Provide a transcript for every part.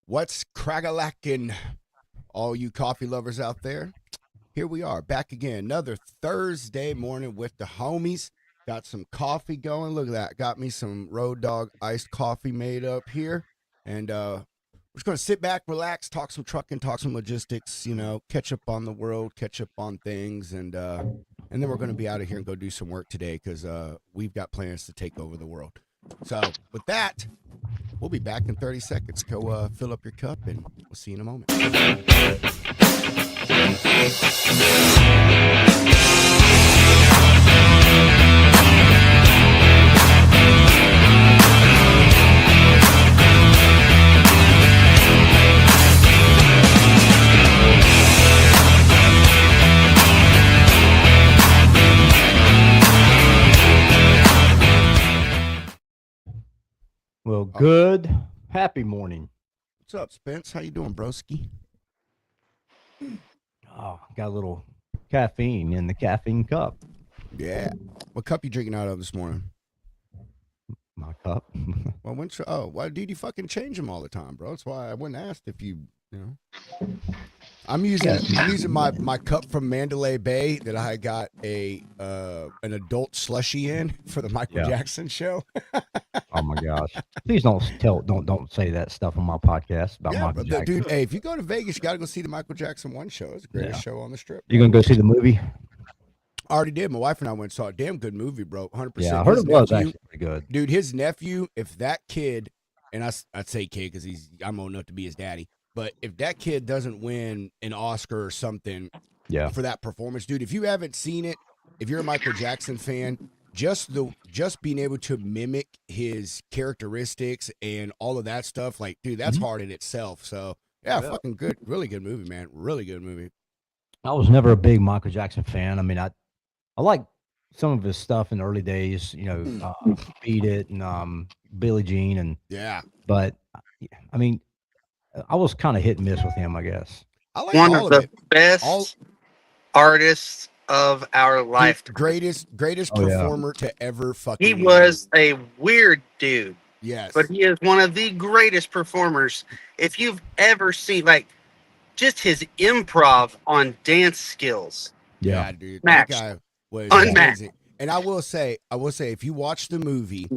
What's crackalackin', all you coffee lovers out there? Here we are, back again. Another Thursday morning with the homies. Got some coffee going. Look at that. Got me some Road Dog iced coffee made up here. And we're just going to sit back, relax, talk some trucking, talk some logistics, catch up on the world, catch up on things. And then we're going to be out of here and go do some work today because we've got plans to take over the world. So with that, we'll be back in 30 seconds. Go fill up your cup, and we'll see you in a moment. Well, good. Happy morning. What's up, Spence? How you doing, broski? Oh, got a little caffeine in the caffeine cup. Yeah. What cup you drinking out of this morning? My cup. Well, why did you fucking change them all the time, bro? That's why I wouldn't ask if I'm using my cup from Mandalay Bay that I got an adult slushy in for the Michael Jackson show. Oh my gosh! Please don't say that stuff on my podcast about Michael Jackson. Dude, hey, if you go to Vegas, you got to go see the Michael Jackson 1 show. It's the greatest show on the strip. You gonna go see the movie? I already did. My wife and I went and saw a damn good movie, bro. 100%. Yeah, I heard it was actually pretty good. Dude, his nephew, if that kid, and I'd say kid because I'm old enough to be his daddy, but if that kid doesn't win an Oscar or something for that performance, dude, if you haven't seen it, if you're a Michael Jackson fan, just being able to mimic his characteristics and all of that stuff, like, dude, that's hard in itself. So, fucking good. Really good movie, man. Really good movie. I was never a big Michael Jackson fan. I mean, I like some of his stuff in the early days, Beat It and Billie Jean but I mean, I was kind of hit and miss with him, I guess. I like one all of the best artists of our lifetime. Greatest performer to ever fucking. He was a weird dude. Yes. But he is one of the greatest performers. If you've ever seen, like, just his improv on dance skills. Yeah, dude. Matched. That guy was Unmatched. amazing. And I will say, if you watch the movie,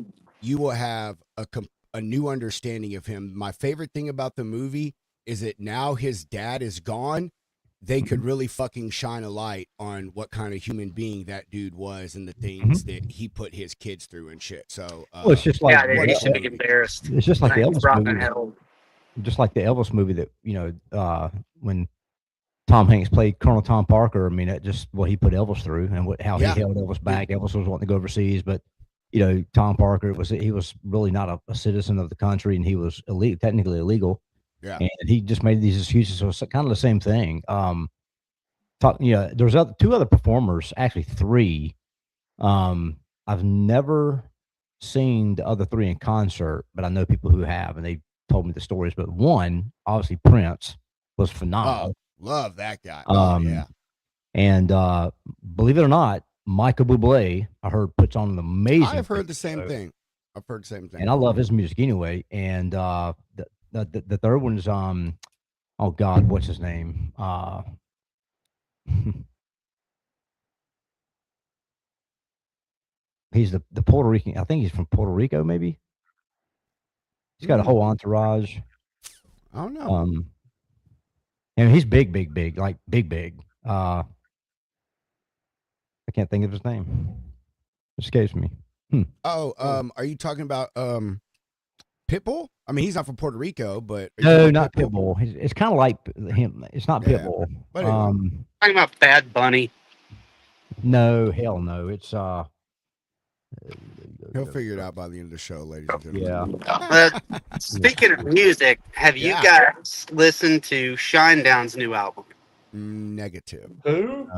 you will have a new understanding of him. My favorite thing about the movie is that now his dad is gone. They could really fucking shine a light on what kind of human being that dude was and the things that he put his kids through and shit. So, it's just like he should be embarrassed. It's just like the Elvis movie. Hell. Just like the Elvis movie that when Tom Hanks played Colonel Tom Parker. I mean, that just what he put Elvis through and how he held Elvis back. Elvis was wanting to go overseas, but Tom Parker he was really not a citizen of the country, and he was technically illegal. Yeah, and he just made these excuses. So it's kind of the same thing. There's two other performers, actually 3. I've never seen the other 3 in concert, but I know people who have, and they told me the stories. But one, obviously, Prince was phenomenal. Oh, love that guy. And believe it or not, Michael Bublé, I heard, puts on an amazing. I've heard the same thing. And I love his music anyway. And the third one is oh God, what's his name? He's the Puerto Rican. I think he's from Puerto Rico, maybe. He's got a whole entourage. I don't know. And he's big, like big. I can't think of his name. It escapes me. Are you talking about Pitbull? I mean, he's not from Puerto Rico, but no, not Pitbull. It's kind of like him. It's not Pitbull. Talking about Bad Bunny. No, hell no. It's he'll figure it out by the end of the show, ladies and gentlemen. Speaking of music, have you guys listened to Shinedown's new album? Negative. Who?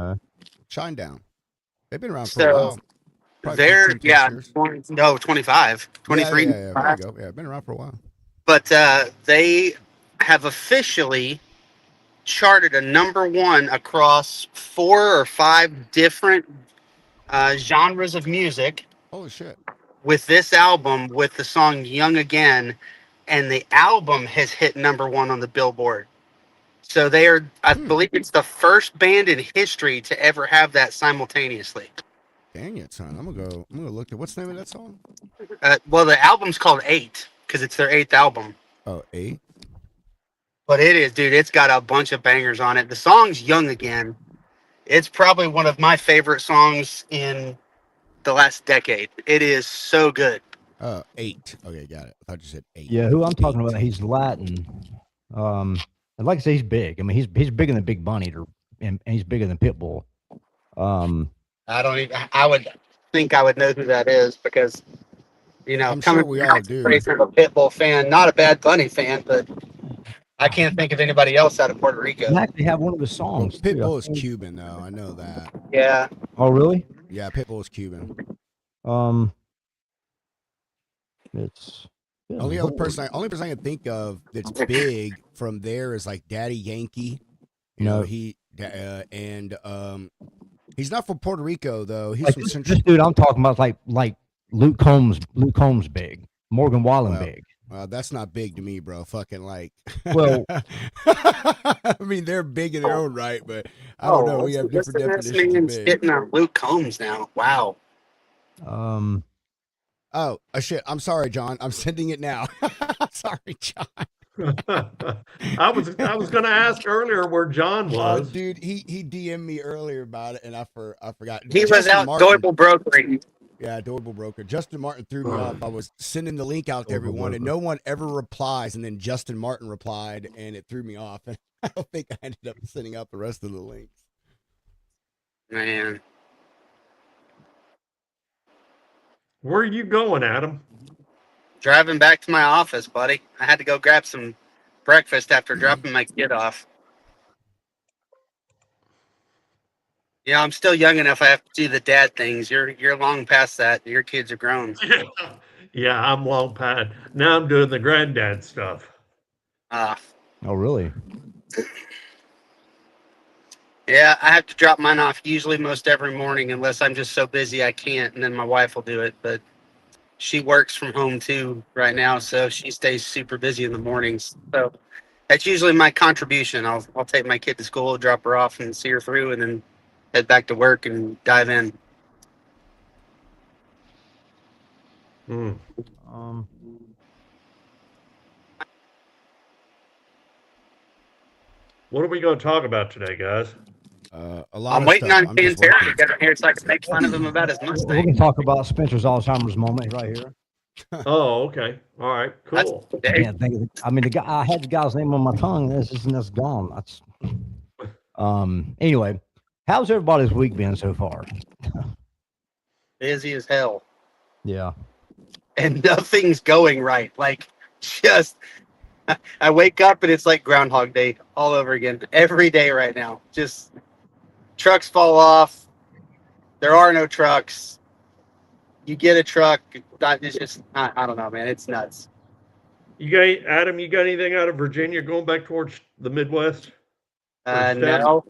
Shinedown. They've been around for a while. They're 25, 23. Yeah, there you go. Yeah, been around for a while. But they have officially charted a #1 across 4 or 5 different genres of music. Holy shit. With this album, with the song Young Again, and the album has hit #1 on the Billboard. So they are, I believe it's the first band in history to ever have that simultaneously. Dang it, son! I'm gonna look at what's the name of that song. Well, the album's called 8 because it's their 8th album. Oh, 8. But it is, dude. It's got a bunch of bangers on it. The song's "Young Again." It's probably one of my favorite songs in the last decade. It is so good. 8. Okay, got it. I thought you said 8. Yeah, who I'm talking about, he's Latin. And like I say, he's big. I mean, he's bigger than Big Bunny, and he's bigger than Pitbull. I don't even. I would think I would know who that is because, I'm sure we all do. From a Pitbull fan, not a Bad Bunny fan, but I can't think of anybody else out of Puerto Rico. I actually have one of his songs. Well, Pitbull is Cuban, though. I know that. Yeah. Oh, really? Yeah, Pitbull is Cuban. It's only person I can think of that's big from there is like Daddy Yankee. You know, he's not from Puerto Rico though. He's from Central. This dude I'm talking about is like Luke Combs. Luke Combs big. Morgan Wallen big. That's not big to me, bro. Fucking like. Well, I mean, they're big in their own right, but I don't know. We have different definitions of big. Getting on Luke Combs now. Wow. Oh, shit. I'm sorry, John. I'm sending it now. I'm sorry, John. I was going to ask earlier where John was. Dude, he DM'd me earlier about it, and I forgot. He was out Doible brokering. Yeah, Doible broker. Justin Martin threw me off. I was sending the link out to everyone, and no one ever replies. And then Justin Martin replied, and it threw me off. And I don't think I ended up sending out the rest of the links. Man. Where are you going, Adam? Driving back to my office, buddy. I had to go grab some breakfast after dropping my kid off. Yeah, I'm still young enough. I have to do the dad things. You're long past that. Your kids are grown. Yeah, I'm long past. Now I'm doing the granddad stuff. Oh, really? Yeah, I have to drop mine off usually most every morning unless I'm just so busy I can't, and then my wife will do it. But she works from home too right now, so she stays super busy in the mornings. So that's usually my contribution. I'll take my kid to school, drop her off, and see her through, and then head back to work and dive in. What are we going to talk about today, guys? A lot. I'm waiting on Ken Terry to get here so I can make fun of him about his Mustang. We can talk about Spencer's Alzheimer's moment right here. Oh, okay. All right. Cool. I mean, I had the guy's name on my tongue. That's gone. That's. Anyway, how's everybody's week been so far? Busy as hell. Yeah. And nothing's going right. Like, just I wake up and it's like Groundhog Day all over again. Every day right now. Just trucks fall off. There are no trucks. You get a truck. It's just, I don't know, man. It's nuts. Adam, you got anything out of Virginia going back towards the Midwest? No,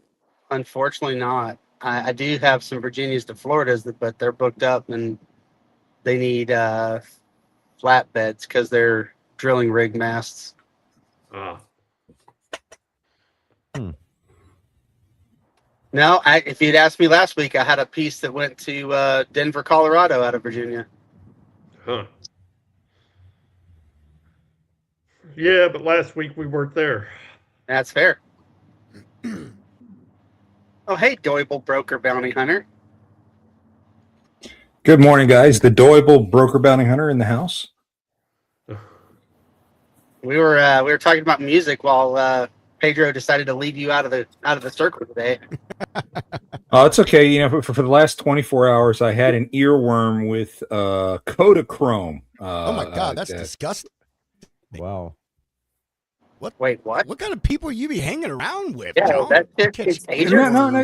unfortunately not. I do have some Virginias to Floridas, but they're booked up and they need flatbeds because they're drilling rig masts. No, if you'd asked me last week, I had a piece that went to Denver, Colorado out of Virginia. Huh. Yeah, but last week we weren't there. That's fair. Oh, hey, Doible Broker Bounty Hunter. Good morning, guys. The Doible Broker Bounty Hunter in the house. We were talking about music while Pedro decided to leave you out of the circle today. It's okay. You know, for the last 24 hours, I had an earworm with Kodachrome. Oh my God, that's disgusting. Wow. What? Wait, what? What kind of people you be hanging around with? Yeah, John? that's Pedro. No. I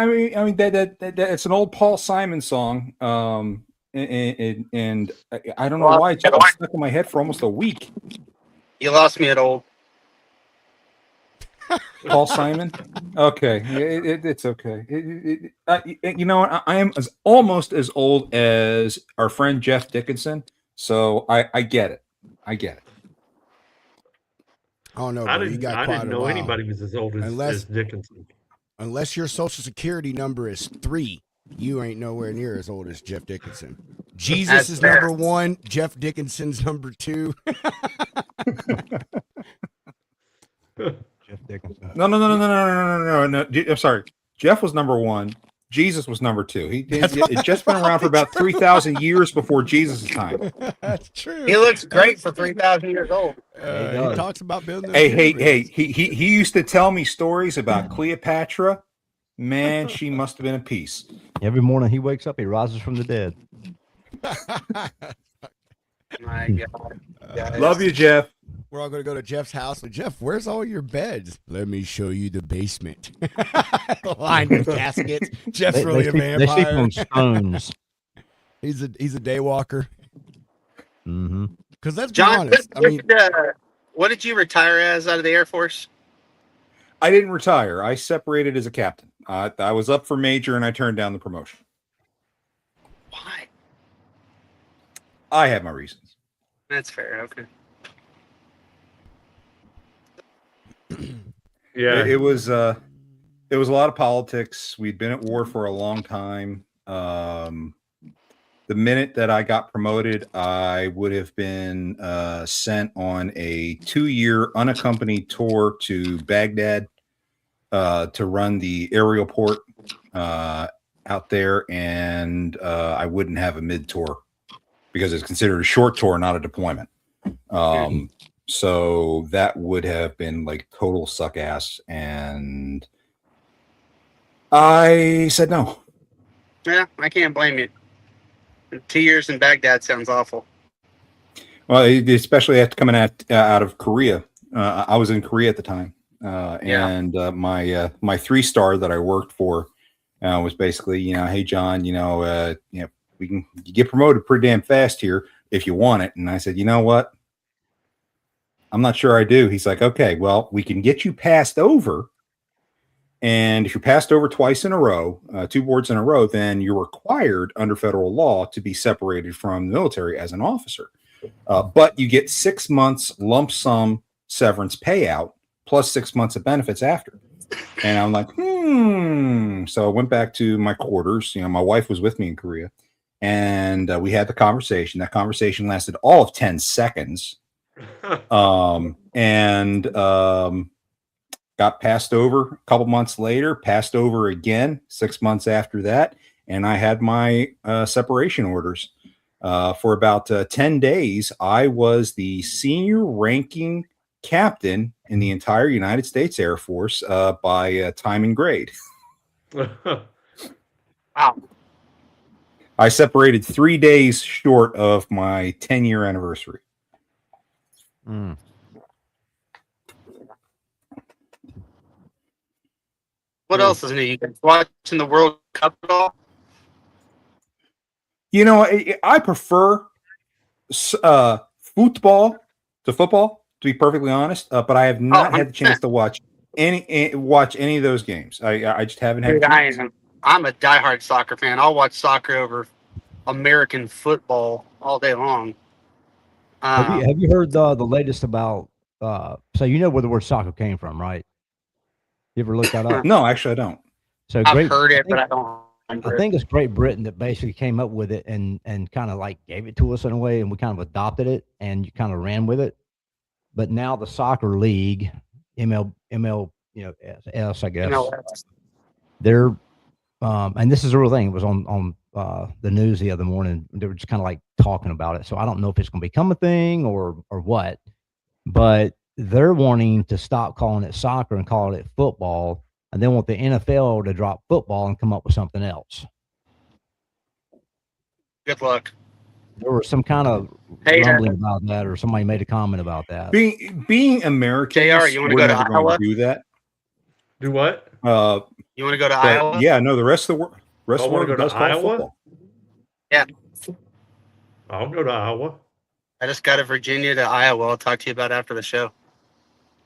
mean that it's an old Paul Simon song. And I don't know why it just stuck in my head for almost a week. You lost me at old. Paul Simon. Okay, it's okay. You know, I am almost as old as our friend Jeff Dickinson, so I get it. I get it. I don't know, I bro. You got I quite didn't a know while. anybody was as old as Dickinson. Unless your social security number is 3, you ain't nowhere near as old as Jeff Dickinson. Jesus That's is fair. number 1. Jeff Dickinson's number 2. Jeff Dickinson. No. I'm sorry. Jeff was number 1. Jesus was number 2. It's just been around for about 3,000 years before Jesus' time. That's true. He looks great for 3,000 years old. He talks about building. Hey! He used to tell me stories about Cleopatra. Man, she must have been a piece. Every morning he wakes up, he rises from the dead. My God. Guys. Love you, Jeff. We're all going to go to Jeff's house. Jeff, where's all your beds? Let me show you the basement. Lined with caskets. Jeff's really a vampire. They sleep on stones. He's a day walker. Mm-hmm. Because let's be John, honest. what did you retire as out of the Air Force? I didn't retire. I separated as a captain. I was up for major and I turned down the promotion. Why? I have my reasons. That's fair. Okay. Yeah, It was a lot of politics. We'd been at war for a long time. The minute that I got promoted, I would have been sent on a 2-year unaccompanied tour to Baghdad to run the aerial port out there, and I wouldn't have a mid tour because it's considered a short tour, not a deployment. So that would have been like total suck ass, and I said no. Yeah, I can't blame you. 2 years in Baghdad sounds awful. Well, especially after coming out of Korea. I was in Korea at the time, and my 3-star that I worked for was basically, hey John, we can get promoted pretty damn fast here if you want it. And I said, you know what? I'm not sure I do. He's like, okay, well, we can get you passed over. And if you're passed over twice in a row, 2 boards in a row, then you're required under federal law to be separated from the military as an officer. But you get 6 months lump sum severance payout plus 6 months of benefits after. And I'm like, So I went back to my quarters. My wife was with me in Korea. And we had the conversation. That conversation lasted all of 10 seconds. Got passed over a couple months later, passed over again 6 months after that. And I had my separation orders. For about 10 days, I was the senior ranking captain in the entire United States Air Force by time and grade. Wow. I separated 3 days short of my 10-year anniversary. Mm. What else is new? You guys watching the World Cup at all? I prefer football to football, to be perfectly honest. But I have not had the chance to watch any of those games. I just haven't had. I'm a diehard soccer fan. I'll watch soccer over American football all day long. Have you heard the latest about? So you know where the word soccer came from, right? You ever looked that up? No, actually, I don't. So I've heard it, but I don't. I think it's Great Britain that basically came up with it and kind of like gave it to us in a way, and we kind of adopted it and you kind of ran with it. But now the soccer league, ML, S, I guess. They're and this is a real thing. It was on the news the other morning. They were just kind of like talking about it. So I don't know if it's going to become a thing or what, but they're wanting to stop calling it soccer and call it football. And they want the NFL to drop football and come up with something else. Good luck. There was some kind of rumbling about that, or somebody made a comment about that. Being American, JR, you want to go to Iowa? Do that? Do what? You want to go to Iowa? Yeah, no. The rest of the world go does to call Iowa? football. Yeah. I'll go to Iowa. I just got to Virginia to Iowa. I'll talk to you about it after the show.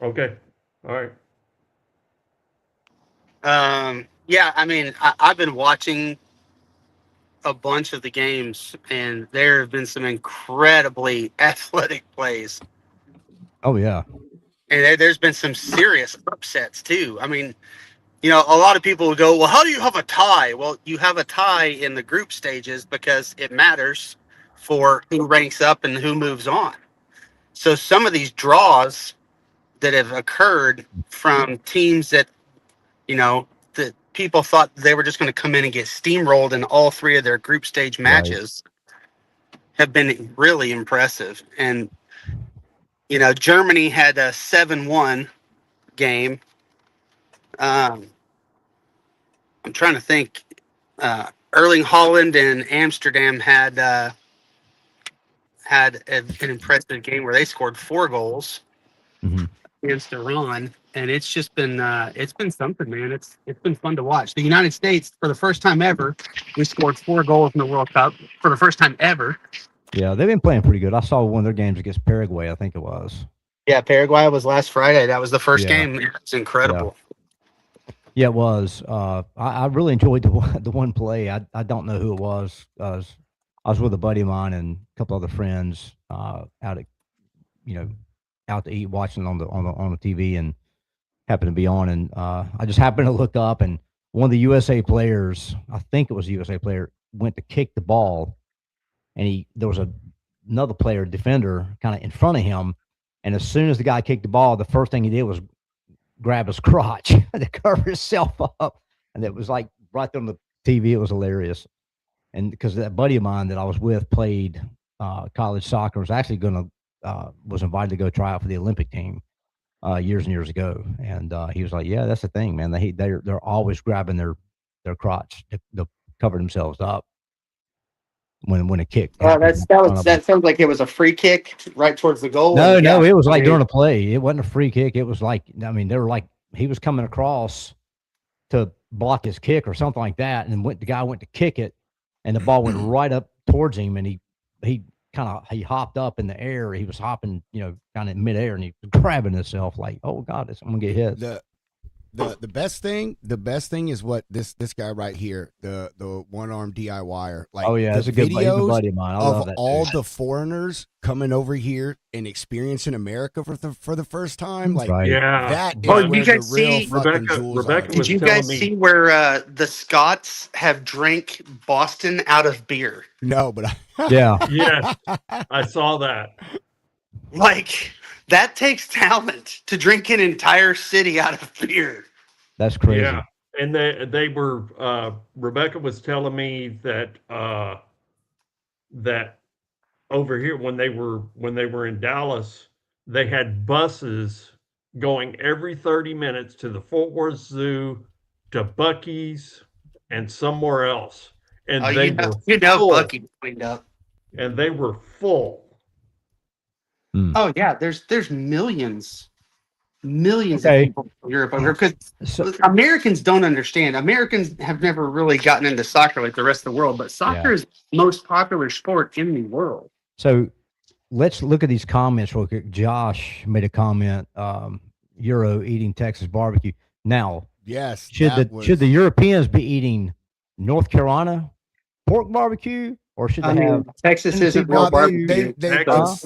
Okay. All right. Yeah, I mean, I've been watching a bunch of the games, and there have been some incredibly athletic plays. Oh yeah. And there's been some serious upsets too. I mean, you know, a lot of people will go, well, how do you have a tie? Well, you have a tie in the group stages because it matters for who ranks up and who moves on. So some of these draws that have occurred from teams that, you know, that people thought they were just going to come in and get steamrolled in all three of their group stage matches have been really impressive. And, you know, Germany had a 7-1 game. I'm trying to think. Erling Holland and Amsterdam had an impressive game where they scored 4 goals against Iran, and it's just been something, man. It's been fun to watch. The United States, for the first time ever, we scored 4 goals in the World Cup for the first time ever. Yeah, they've been playing pretty good. I saw one of their games against Paraguay, I think it was. Yeah, Paraguay was last Friday. That was the first game. It's incredible. Yeah, it was. I really enjoyed the one play. I don't know who it was. I was with a buddy of mine and a couple other friends out at, out to eat, watching on the TV, and happened to be on, and I just happened to look up, and one of the USA players, I think it was a USA player, went to kick the ball, and there was another player, defender, kind of in front of him, and as soon as the guy kicked the ball, the first thing he did was grab his crotch to cover himself up, and it was like right there on the TV. It was hilarious, and because that buddy of mine that I was with played college soccer, was actually was invited to go try out for the Olympic team years and years ago, and he was like, "Yeah, that's the thing, man. They're always grabbing their crotch to cover themselves up when a kick." That sounds like it was a free kick right towards the goal. No, it was like during a play. It wasn't a free kick. It was like, I mean, they were like, he was coming across to block his kick or something like that, and the guy went to kick it, and the ball went right up towards him, and he hopped up in the air. He was hopping, kind of in midair, and he was grabbing himself like, "Oh God, I'm gonna get hit." The best thing is what this guy right here, the one-armed DIYer. Like, oh yeah, that's a good buddy of mine. I love that all dude. The foreigners coming over here and experiencing America for the first time. Like, yeah, that is Oh, you where guys the real see- fucking jewels Rebecca are. Did you guys see where the Scots have drank Boston out of beer? No, but Yeah. Yes, I saw that. Like, that takes talent to drink an entire city out of beer. That's crazy. Yeah, and they were. Rebecca was telling me that that over here when they were in Dallas, they had buses going every 30 minutes to the Fort Worth Zoo, to Buc-ee's, and somewhere else, and they were full. Buc-ee's cleaned up. And they were full. Oh yeah, there's millions of people in Europe over here, because Americans don't understand. Americans have never really gotten into soccer like the rest of the world, but soccer is the most popular sport in the world. So let's look at these comments real quick. Josh made a comment, Euro eating Texas barbecue. Now, yes, should the Europeans be eating North Carolina pork barbecue? Or should they have Texas isn't real barbecue? Texas,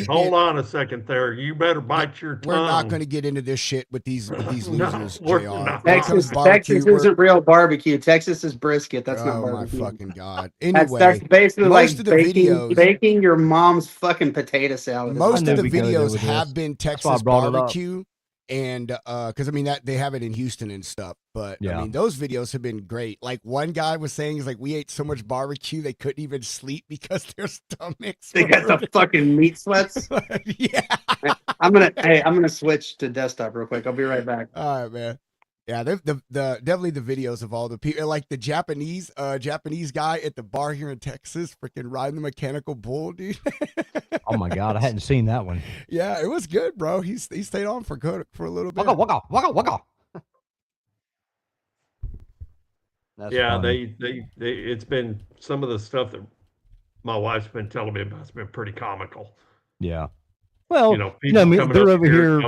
hold on a second there. You better bite your tongue. We're not going to get into this shit with these losers, JR. Texas isn't real barbecue. Texas is brisket. That's not barbecue. Oh my fucking God. Anyway, that's basically most like of the videos, baking your mom's fucking potato salad. Most of the videos have been Texas barbecue. And because I mean that they have it in Houston and stuff, but I mean those videos have been great. Like one guy was saying, is like, we ate so much barbecue they couldn't even sleep because their stomachs. They got the fucking meat sweats. Yeah. I'm gonna switch to desktop real quick. I'll be right back. All right, man. Yeah, the definitely the videos of all the people, like the Japanese guy at the bar here in Texas, freaking riding the mechanical bull, dude. Oh my God, I hadn't seen that one. Yeah, it was good, bro. He stayed on for a little bit. Waka. Yeah, they it's been some of the stuff that my wife's been telling me about. It's been pretty comical. Yeah. Well, people coming they're up over here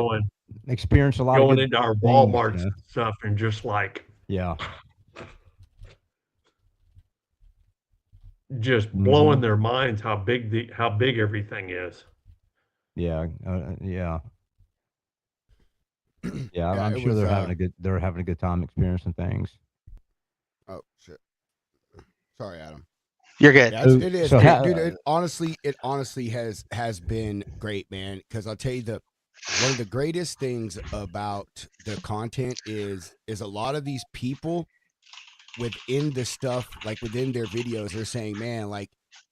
experience a lot going of into our Walmart and stuff, and just like just blowing their minds how big everything is. Yeah. Yeah, Yeah, I'm it sure was, they're having a good time experiencing things. oh shit. Sorry, Adam. You're good. Yeah, So- it is, so dude. how- Dude, it honestly has been great, man. Because I'll tell you one of the greatest things about the content is a lot of these people within the stuff, like within their videos, they're saying, man, like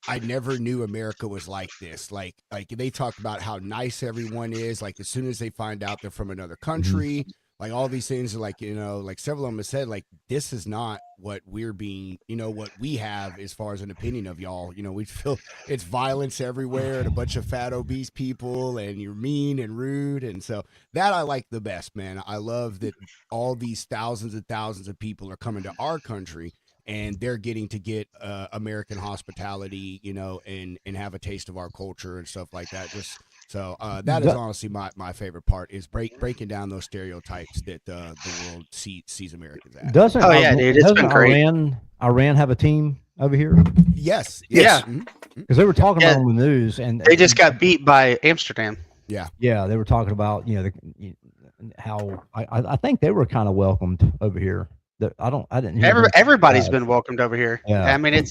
I never knew America was like this. Like they talk about how nice everyone is. Like as soon as they find out they're from another country, like all these things are like, like several of them have said, like, this is not what we're being, what we have as far as an opinion of y'all. We feel it's violence everywhere and a bunch of fat, obese people, and you're mean and rude. And so that I like the best, man. I love that all these thousands and thousands of people are coming to our country and they're getting to get American hospitality, and have a taste of our culture and stuff like that. Just so that is honestly my favorite part is breaking down those stereotypes that the world sees Americans as. Doesn't Oh, yeah, dude, it's doesn't been great. Iran have a team over here? Yes. Yeah. Because they were talking Yeah. about it on the news, and They just got beat by Amsterdam. yeah, they were talking about how I think they were kind of welcomed over here. I didn't hear them- Everybody's been welcomed over here. Yeah. I mean,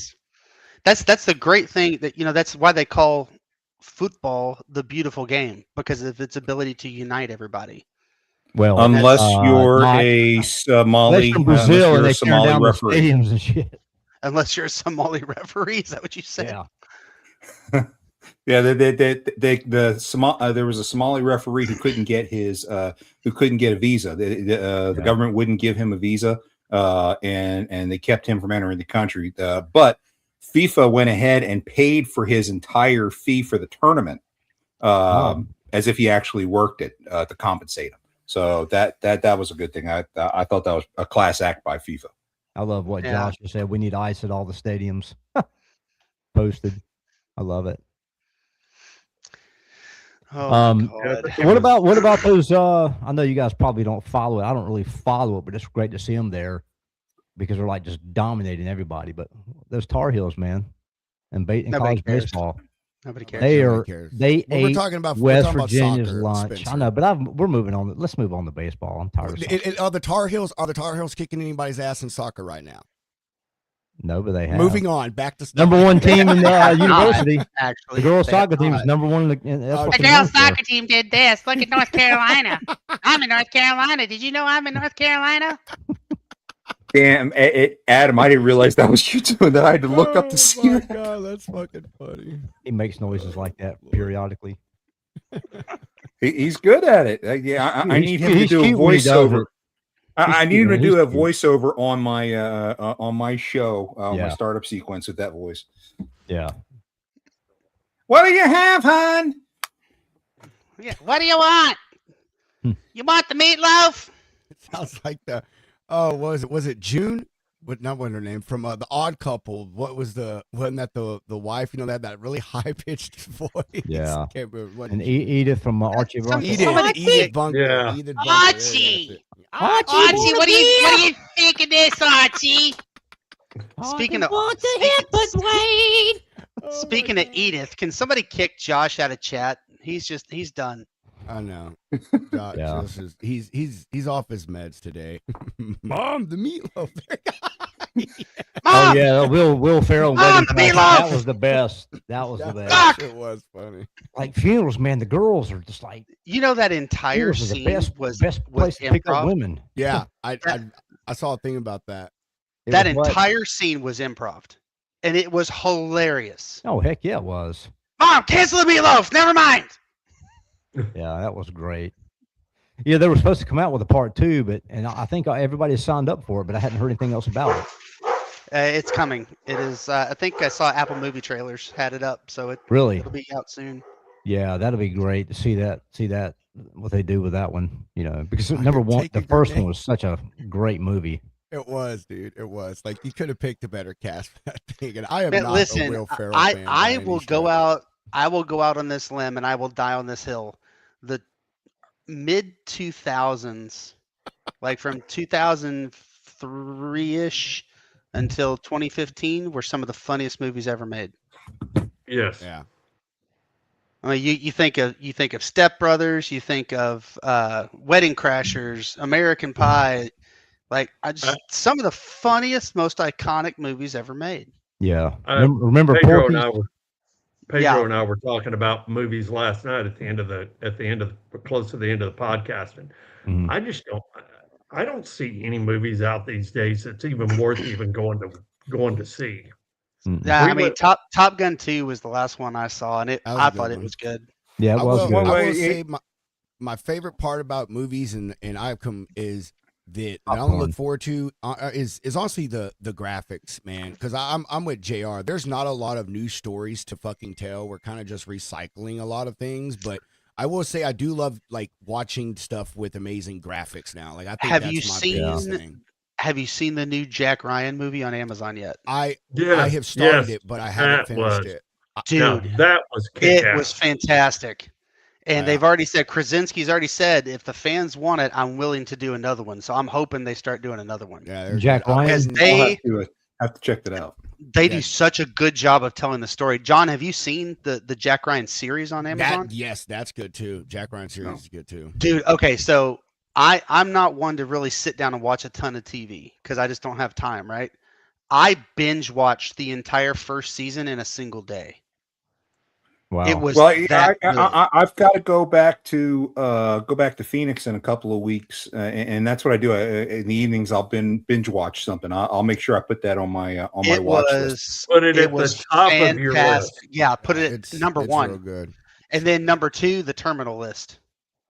that's the great thing that that's why they call football the beautiful game, because of its ability to unite everybody. well Unless you're not- a Somali, unless from unless Brazil you're and a they tear Somali down referee. the stadiums and shit. Unless you're a Somali referee, is that what you said? Yeah, Yeah, there was a Somali referee who couldn't get a visa. The government wouldn't give him a visa, and they kept him from entering the country. But FIFA went ahead and paid for his entire fee for the tournament, as if he actually worked it to compensate him. So that was a good thing. I thought that was a class act by FIFA. I love what Yeah. Josh just said. We need ice at all the stadiums. Posted. I love it. Oh my Um, God. So what about those? I know you guys probably don't follow it. I don't really follow it, but it's great to see them there because they're like just dominating everybody. But those Tar Heels, man, and Nobody college cares. baseball, Nobody cares. they Nobody are cares. they Well, we're ate talking about West Virginia's soccer, lunch. Spencer. I know, but we're moving on. Let's move on to baseball. I'm tired of soccer. Are the Tar Heels kicking anybody's ass in soccer right now? No, but they have. Moving on, back to Number one team in the university. Actually, The girls they have soccer team is not. number one. That's what The they're known girls' for. soccer team did this. Look at North Carolina. I'm in North Carolina. Did you know I'm in North Carolina? Damn, Adam, I didn't realize that was you doing that. I had to look up to see Oh my that. God, that's fucking funny. He makes noises like that periodically. He's good at it. Yeah, I need him to He's do a cute when he does voiceover. it. I He's need him to cute, do man. a He's cute. voiceover on my show, my Yeah. startup sequence with that voice. Yeah. What do you have, hon? Yeah. What do you want? You want the meatloaf? It sounds like was it June? Not what her name from the Odd Couple. Wasn't that the wife? That really high pitched voice. Yeah. Can't remember what- And Edith from Archie Some- Bunker. Edith Bunker. Yeah. Edith Bunker. Archie. Archie, Archie, what do you think of this, Archie? Speaking of speaking of Edith, can somebody kick Josh out of chat? He's done. I know. Josh, Yeah. he's off his meds today. Mom, the meatloaf. Oh yeah, Will Ferrell. and Mom, Wedding the Crashers, meatloaf! That was the best. That was the best. Fuck! It was funny. Like funerals, man. The girls are just like You know that entire funerals are the scene was best place to pick up improv? women. Yeah, I saw a thing about that. It That was what? entire scene was improv, and it was hilarious. Oh heck yeah, it was. Mom, cancel the meatloaf. Never mind. Yeah, that was great. Yeah, they were supposed to come out with a part 2, and I think everybody signed up for it, but I hadn't heard anything else about it. It's coming. It is. I think I saw Apple movie trailers had it up, so Really? it'll be out soon. Yeah, that'll be great to see that. What they do with that one, because I number could one, take the a good first one name. was such a great movie. It was, dude. It was like you could have picked a better cast for that thing. And I am But not listen, a Will Ferrell fan. by I any will stretch. go out. I will go out on this limb, and I will die on this hill. The mid 2000s, like from 2003 ish until 2015, were some of the funniest movies ever made. Yes. Yeah. I mean, you think of Step Brothers, you think of Wedding Crashers, American Pie. Like some of the funniest, most iconic movies ever made. Yeah. Uh, Remember Pedro and Porky's? I were Pedro and I were talking about movies last night at the end of close to the end of the podcast, and Mhm. I don't see any movies out these days that's even worth even going to see. Yeah, We I mean, went- Top Gun 2 was the last one I saw, and That was a I good thought it one. was good. Yeah, it was good. I will Well, say my favorite part about movies and I've is that I don't Popcorn. look forward to is honestly the graphics, man. Because I'm with JR. There's not a lot of new stories to fucking tell. We're kind of just recycling a lot of things, but I will say I do love like watching stuff with amazing graphics now. Like I think Have that's you my biggest seen- thing. Have you seen the new Jack Ryan movie on Amazon yet? I Yes, have started yes, it, but I haven't that finished was- it. Now, Dude, that was it kick-ass. was fantastic. And Wow. they've already said, Krasinski's already said, if the fans want it, I'm willing to do another one. So I'm hoping they start doing another one. Yeah, they're Jack good. I Ryan? wasn't- They- Have to check that out. They Yeah. do such a good job of telling the story. John, have you seen the Jack Ryan series on Amazon? yes, that's good too. Jack Ryan series is good too. Dude, okay, so I'm not one to really sit down and watch a ton of TV because I just don't have time, right? I binge watched the entire first season in a single day. Wow. It was Well, that good. I've got to go back to Phoenix in a couple of weeks, and that's what I do. In the evenings, I'll binge watch something. I'll make sure I put that on my it watch was list. Put it at the was top of your fantastic. list. Yeah, put it It's at number it's one. real good. And then number two, the Terminal List.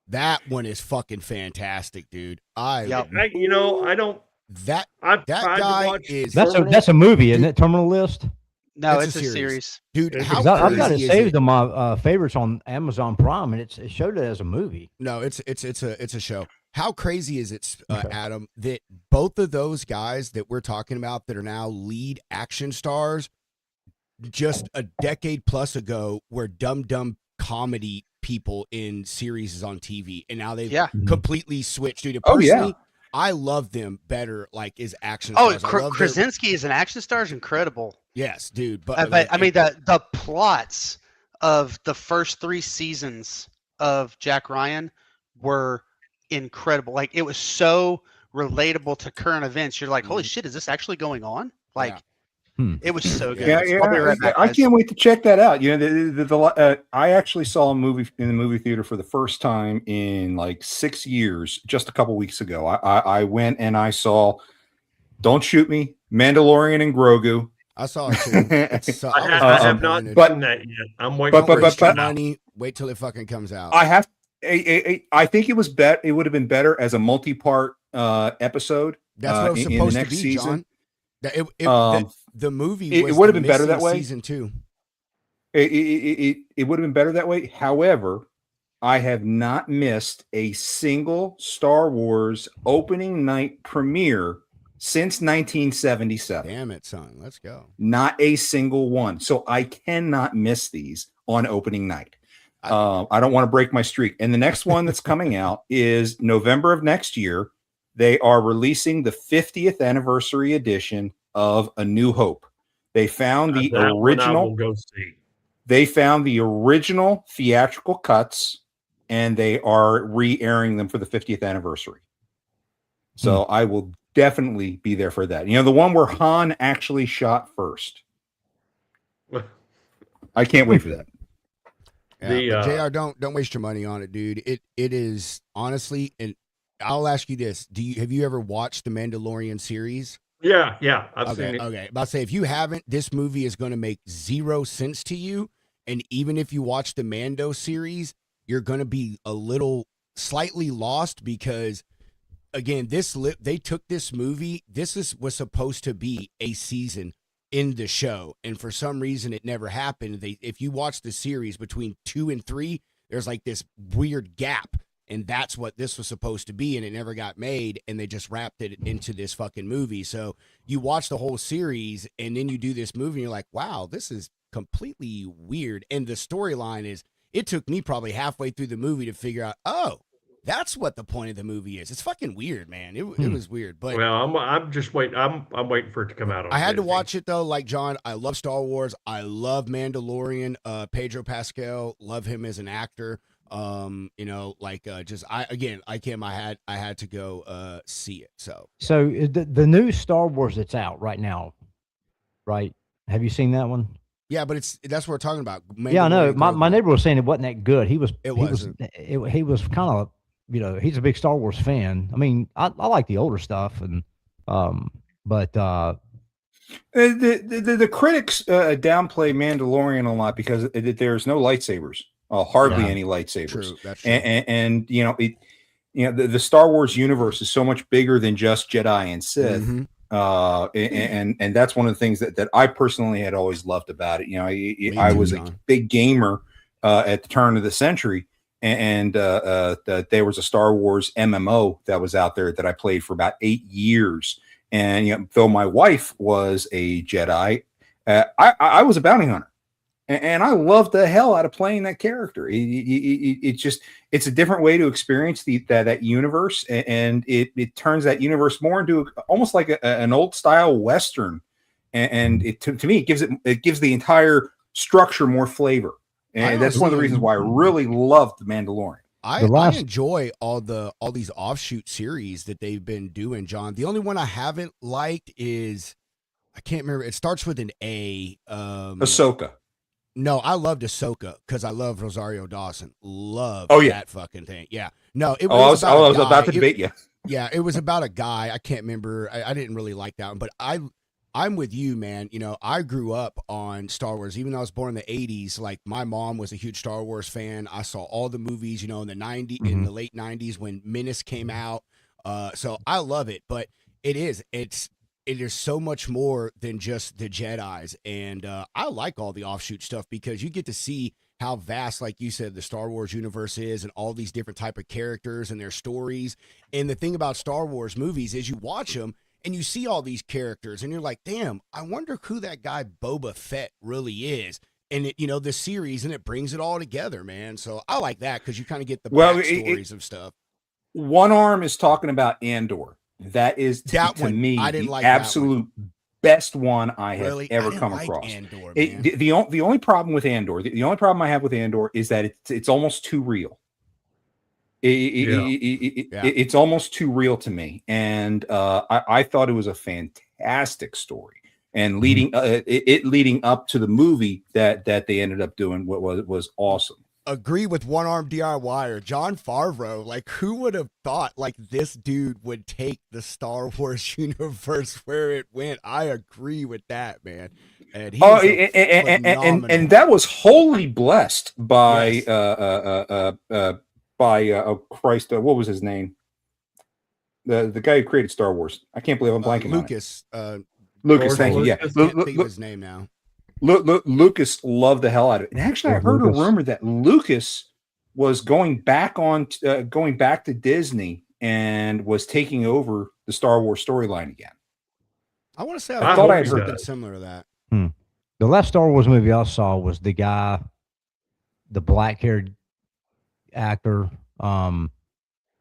That one is fucking fantastic, dude. Yep. I don't. That I've that tried guy to watch is that's a movie, isn't it? Terminal List. No, It's it's a a series. series. dude. It's How exactly- I've got it crazy is saved it? on my favorites on Amazon Prime, and it showed it as a movie. No, it's a show. How crazy is it, Okay. Adam, that both of those guys that we're talking about that are now lead action stars, just a decade plus ago, were dumb comedy people in series on TV, and now they've Yeah. completely switched. Dude, Oh, yeah. personally, I love them better, like as action Oh, stars. I love their- Krasinski as an action star is incredible. yes, dude. But I mean, the plots of the first 3 seasons of Jack Ryan were incredible. Like it was so relatable to current events. You're like, holy shit, is this actually going on? Like it was so good. Yeah, I'll be right back, I guys. can't wait to check that out. You know, I actually saw a movie in the movie theater for the first time in like 6 years, just a couple weeks ago. I went and I saw, don't shoot me, Mandalorian and Grogu. I saw it too. It's, I have not disappointed. seen that yet. I'm waiting Don't for it waste to your come out. money. Wait till it fucking comes out. I think it was it would have been better as a multi-part episode. That's what it was in the supposed to next be, season. John. The movie it was would have the been better that missing way. Season 2. It would have been better that way. However, I have not missed a single Star Wars opening night premiere since 1977. Damn it, son. Let's go. Not a single one. So I cannot miss these on opening night. I don't want to break my streak. And the next one that's coming out is November of next year. They are releasing the 50th anniversary edition of A New Hope. They found the That one I original. will go see. They found the original theatrical cuts, and they are re-airing them for the 50th anniversary. So I will definitely be there for that. You know, the one where Han actually shot first. I can't wait for that. Yeah, but JR, don't waste your money on it, dude. It is honestly, and I'll ask you this: have you ever watched the Mandalorian series? Yeah, I've seen it. Okay. But I'll say if you haven't, this movie is going to make zero sense to you. And even if you watch the Mando series, you're going to be a little slightly lost because, again, they took this movie. Was supposed to be a season in the show, and for some reason it never happened. If you watch the series between 2 and 3, there's like this weird gap. And that's what this was supposed to be, and it never got made, and they just wrapped it into this fucking movie. So you watch the whole series, and then you do this movie, and you're like, wow, this is completely weird. And the storyline is, it took me probably halfway through the movie to figure out, oh, That's what the point of the movie is. It's fucking weird, man. It was weird, but Well, I'm just waiting. I'm waiting for it to come out on I had to Disney. watch it though. Like John, I love Star Wars. I love Mandalorian. Pedro Pascal, love him as an actor. You know, like I had to go see it. So the new Star Wars that's out right now, right? Have you seen that one? yeah, but that's what we're talking about. Yeah, I know. Mandalorian My Grogu. neighbor was saying it wasn't that good. He was It he wasn't. he was kind of, you know, he's a big Star Wars fan. I mean, I like the older stuff, and but The critics downplay Mandalorian a lot because there's no lightsabers, hardly any lightsabers. True, that's true. And you know the Star Wars universe is so much bigger than just Jedi and Sith. Mm-hmm. And that's one of the things that I personally had always loved about it. You know, I was a big gamer at the turn of the century, and there was a Star Wars MMO that was out there that I played for about 8 years. And you know, though my wife was a Jedi, I was a bounty hunter, and I loved the hell out of playing that character. It's a different way to experience that universe, and it turns that universe more into almost like an old style Western, and to me it gives the entire structure more flavor, and that's one of the reasons why I really loved The Mandalorian. I enjoy all these offshoot series that they've been doing, John. The only one I haven't liked is I can't remember. It starts with an A. Ahsoka. No, I loved Ahsoka because I love Rosario Dawson. Love that fucking thing. Yeah. No, it was I was about to debate you. Yeah, it was about a guy. I can't remember. I didn't really like that one, but I'm with you, man. You know, I grew up on Star Wars. Even though I was born in the 80s, like my mom was a huge Star Wars fan. I saw all the movies, you know, in the 90s, in the late 90s when Menace came out. So I love it, but it is so much more than just the Jedis. And I like all the offshoot stuff because you get to see how vast, like you said, the Star Wars universe is and all these different type of characters and their stories. And the thing about Star Wars movies is you watch them and you see all these characters and you're like, damn, I wonder who that guy Boba Fett really is. And it, you know, the series, and it brings it all together, man. So I like that because you kind of get the backstories of stuff. One Arm is talking about Andor. That is to me I didn't the like absolute best one I have ever come across. Andor, the only problem with Andor, the only problem I have with Andor is that it's almost too real. It's almost too real to me, and I thought it was a fantastic story. And leading up to the movie that they ended up doing was awesome. Agree with One Arm DIYer John Favreau. Like, who would have thought like this dude would take the Star Wars universe where it went? I agree with that, man. And and that was wholly blessed by Christ. What was his name? The guy who created Star Wars. I can't believe I'm blanking Lucas. on it. Lucas, thank you. Yeah, I can't think of his name now. Lucas loved the hell out of it. And actually, I heard a rumor that Lucas was going back to Disney and was taking over the Star Wars storyline again. I want to say I thought I had heard that similar to that. The last Star Wars movie I saw was the guy, the black-haired actor. I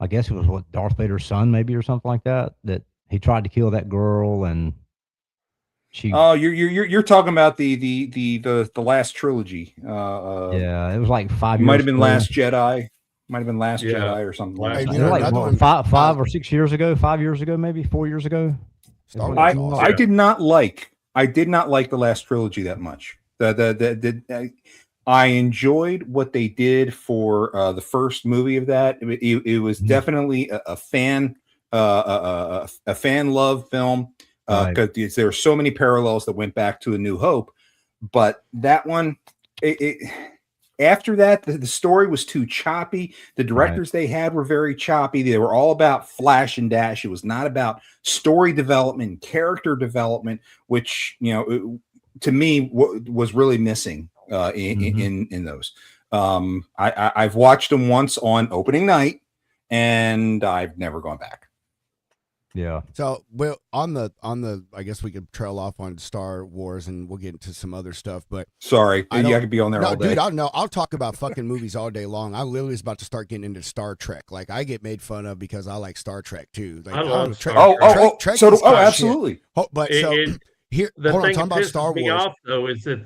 guess it was Darth Vader's son, maybe, or something like that. That he tried to kill that girl and. You're talking about the last trilogy. Yeah, it was like 5 years. Might have been Last Jedi. Might have been Last Jedi or something like that. Like five or 6 years ago, 5 years ago, maybe 4 years ago. I did not like the last trilogy that much. I enjoyed what they did for the first movie of that. It was definitely a fan love film. Because there are so many parallels that went back to A New Hope, but that one, after that, the story was too choppy. The directors they had were very choppy. They were all about flash and dash. It was not about story development, character development, which to me was really missing in those. I've watched them once on opening night, and I've never gone back. Yeah. So, well, on the, I guess we could trail off on Star Wars, and we'll get into some other stuff. But Sorry, I I could be on there no, all day. dude, I'll talk about fucking movies all day long. I literally was about to start getting into Star Trek. Like, I get made fun of because I like Star Trek too. Like, I love Trek. Star Trek So is do, oh, kinda shit. absolutely. But It- so it- here, The hold on, thing talking that about pisses Star me Wars. off though is that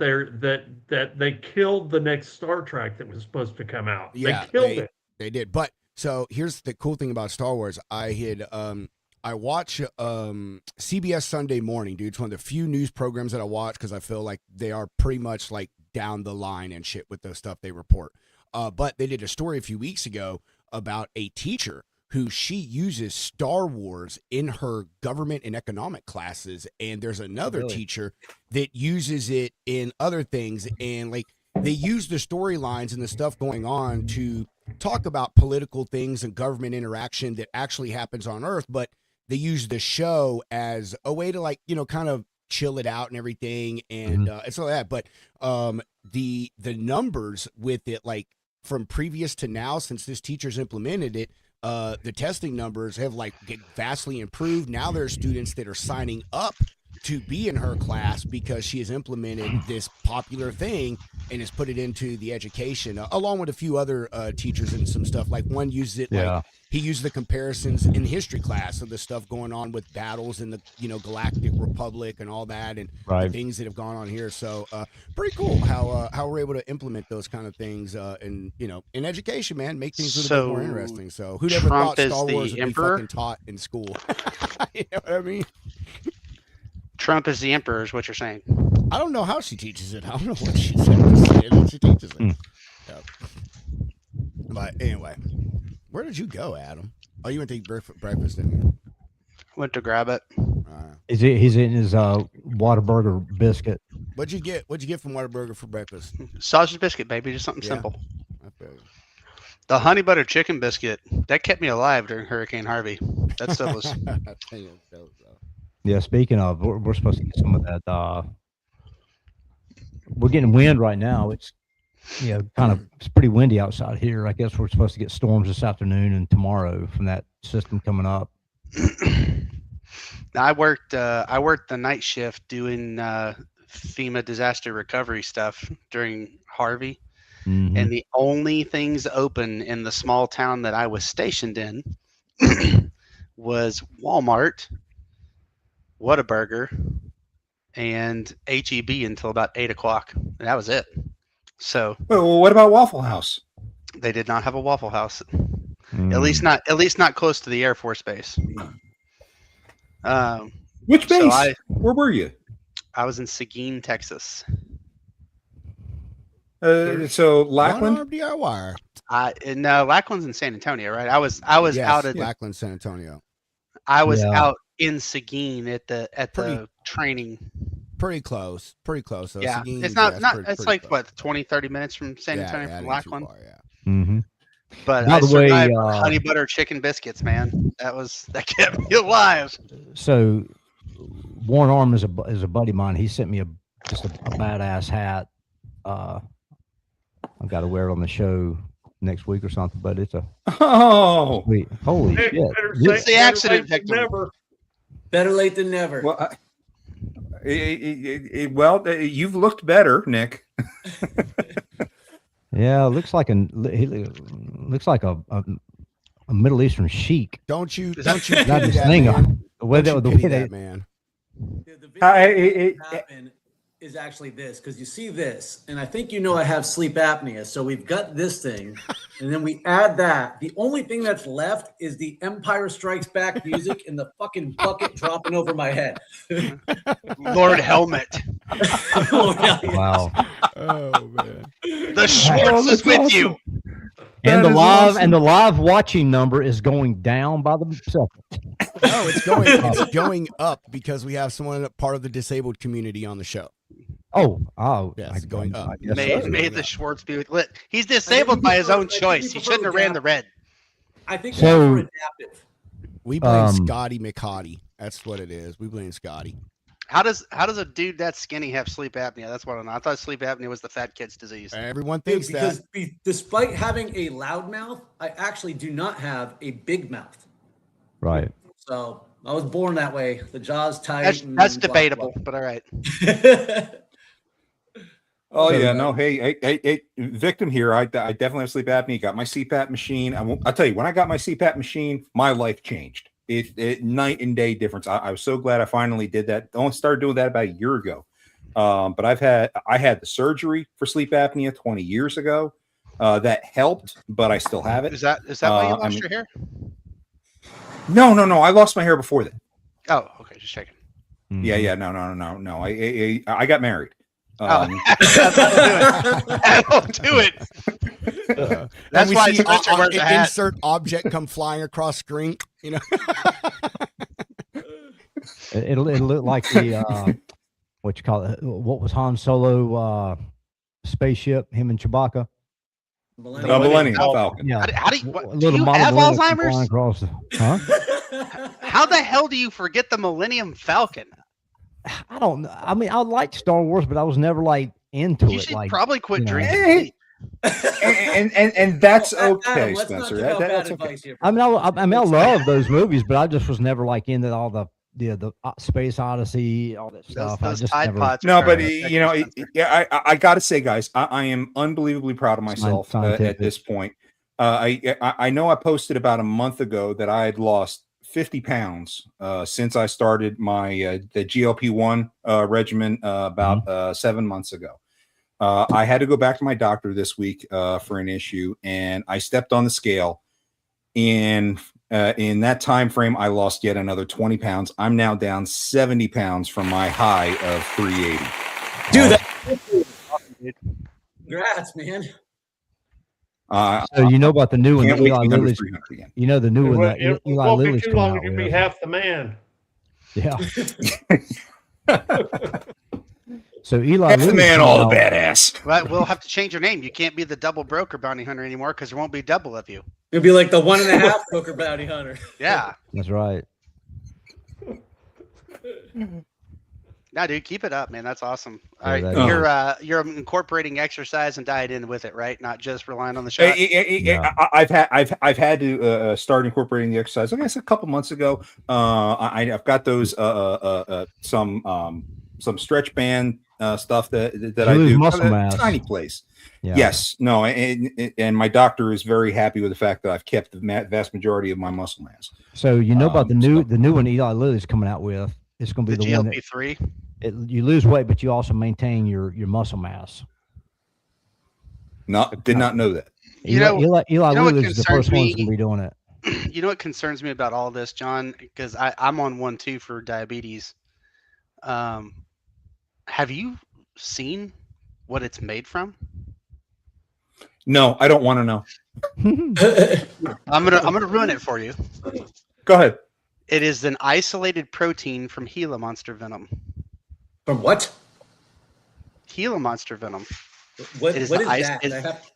that they killed the next Star Trek that was supposed to come out. Yeah, they killed it. They did. But so here's the cool thing about Star Wars. I watch CBS Sunday Morning, dude. It's one of the few news programs that I watch because I feel like they are pretty much like down the line and shit with the stuff they report. But they did a story a few weeks ago about a teacher who she uses Star Wars in her government and economic classes, and there's another teacher that uses it in other things, and like they use the storylines and the stuff going on to talk about political things and government interaction that actually happens on Earth, but they use the show as a way to, like, you know, kind of chill it out and everything, and it's all that. But the numbers with it, like from previous to now, since this teacher's implemented it, the testing numbers have like vastly improved. Now there's students that are signing up to be in her class because she has implemented this popular thing and has put it into the education, along with a few other teachers and some stuff. Like one uses it, like he used the comparisons in history class of the stuff going on with battles in the, you know, Galactic Republic and all that, and the things that have gone on here. So pretty cool how we're able to implement those kind of things in, you know, in education, man, make things a little bit more interesting. So who'd ever thought Star Wars would be fucking taught in school? You know what I mean? Trump is the emperor, is what you're saying. I don't know how she teaches it. I don't know what she said. She teaches it. Yep. But anyway, where did you go, Adam? Oh, you went to eat breakfast, didn't you? Went to grab it. He's eating his Whataburger biscuit. What'd you get from Whataburger for breakfast? Sausage biscuit, baby, just something simple. I feel you. The honey butter chicken biscuit that kept me alive during Hurricane Harvey. That stuff was. Yeah, speaking of, we're supposed to get some of that. We're getting wind right now. It's, you know, kind of, it's pretty windy outside here. I guess we're supposed to get storms this afternoon and tomorrow from that system coming up. I worked the night shift doing FEMA disaster recovery stuff during Harvey, and the only things open in the small town that I was stationed in was Walmart, Whataburger, and HEB until about 8 o'clock. And that was it. So, well, what about Waffle House? They did not have a Waffle House. At least not close to the Air Force Base. Which base? So where were you? I was in Seguin, Texas. So Lackland. DIY. No, Lackland's in San Antonio, right? I was out at Lackland, San Antonio. I was out in Seguin at the training. Pretty close. So yeah, Seguin, it's not it's like close. what 20-30 minutes from San Antonio from Lackland. Far, yeah. But by I the survived way, honey butter chicken biscuits, man. That kept me alive. So Warren Arm is a buddy of mine. He sent me just a badass hat. I've got to wear it on the show next week or something. But it's a sweet. Holy shit! It's the accident victim. Never. Better late than never. Well, you've looked better, Nick. Yeah, looks like a Middle Eastern sheik. Don't you got pity this that thing man. on. The way Don't that you pity they that man. The video that happened is actually this, because you see this, and I think you know I have sleep apnea, so we've got this thing, and then we add that. The only thing that's left is the Empire Strikes Back music and the fucking bucket dropping over my head. Lord Helmet. Wow. Oh man. The Schwartz is with awesome. you. And the live watching number is going down by themselves. No, it's going up because we have someone part of the disabled community on the show. Oh, yes, it's going up. May the Schwartz be lit. He's disabled by his own choice. He shouldn't have ran the red. I think So- that's adaptive. We blame Scotty McHottie. That's what it is. We blame Scotty. How does a dude that skinny have sleep apnea? That's what I know. I thought sleep apnea was the fat kid's disease. Everyone thinks Because that. despite having a loud mouth, I actually do not have a big mouth. right. So I was born that way. The jaw's tight. That's and debatable, but all right. Oh yeah, no. Hey, victim here. I definitely have sleep apnea. Got my CPAP machine. I'll tell you, when I got my CPAP machine, my life changed. It night and day difference. I was so glad I finally did that. I only started doing that about a year ago. But I had the surgery for sleep apnea 20 years ago. That helped, but I still have it. Is that why you lost your hair? No. I lost my hair before that. Oh, okay, just checking. Yeah. No. I got married. That'll do it. That's why Spencer wears a hat. Insert object come flying across screen. You know, it'll look like the what you call it? What was Han Solo spaceship? Him and Chewbacca. Millennium Falcon. Yeah. How do do you have Alzheimer's? Across How the hell do you forget the Millennium Falcon? I don't know. I mean, I like Star Wars, but I was never like into it. You should like, probably quit drinking. and that's okay, Spencer. That's okay. I love those movies, but I just was never like into all the Space Odyssey, all that stuff. Those I just Tide never. Pods No, but I got to say, guys, I am unbelievably proud of myself at this point. I know I posted about a month ago that I had lost 50 pounds since I started my the GLP-1 regimen about 7 months ago. I had to go back to my doctor this week for an issue, and I stepped on the scale. In that time frame, I lost yet another 20 pounds. I'm now down 70 pounds from my high of 380. Dude, congrats, man. So you know about the new one, Can't wait to Eli be number Lilly's. 300 again. You know the new one that It Eli won't be Lilly's too coming long. out You'll be with. half the man. Yeah. So Eli That's the Lilly's man, coming all the out- badass. Well, we'll have to change your name. You can't be the double broker bounty hunter anymore because there won't be double of you. It'll be like the 1.5 Poker Bounty Hunter. Yeah. That's right. No, dude, keep it up, man. That's awesome. Yeah, All right, that you're incorporating exercise and diet in with it, right? Not just relying on the shot. I've had to start incorporating the exercise. Like I said a couple months ago, I've got those some stretch band stuff that I do. Muscle mass. Tiny place. Yeah. Yes, no, and my doctor is very happy with the fact that I've kept the vast majority of my muscle mass. So you know about the new one Eli Lilly's coming out with. It's going to be the one that GLP-3. you lose weight, but you also maintain your muscle mass. Did not know that. Eli Lilly is the first one me- that's going to be doing it. You know what concerns me about all this, John? Because I'm on one too for diabetes. Have you seen what it's made from? No, I don't want to know. I'm gonna ruin it for you. Go ahead. It is an isolated protein from Gila monster venom. From what? Gila monster venom. What It is is the ice- that? it- I have-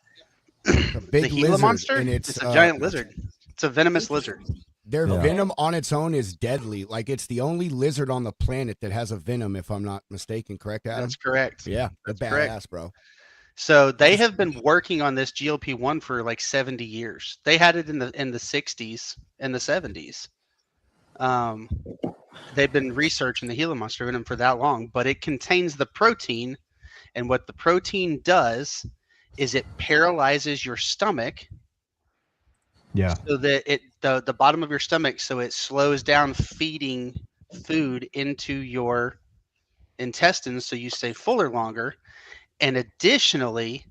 a big The Gila lizard, monster? and It's a giant lizard. It's a venomous lizard. Their Yeah. venom on its own is deadly. Like it's the only lizard on the planet that has a venom, if I'm not mistaken. Correct, Adam? That's correct. Yeah, they're That's badass, correct. bro. So they have been working on this GLP-1 for like 70 years. They had it in the 60s and the 70s. They've been researching the Gila monster venom for that long, but it contains the protein, and what the protein does is it paralyzes your stomach. Yeah. So that the bottom of your stomach, so it slows down feeding food into your intestines, so you stay fuller longer. And additionally,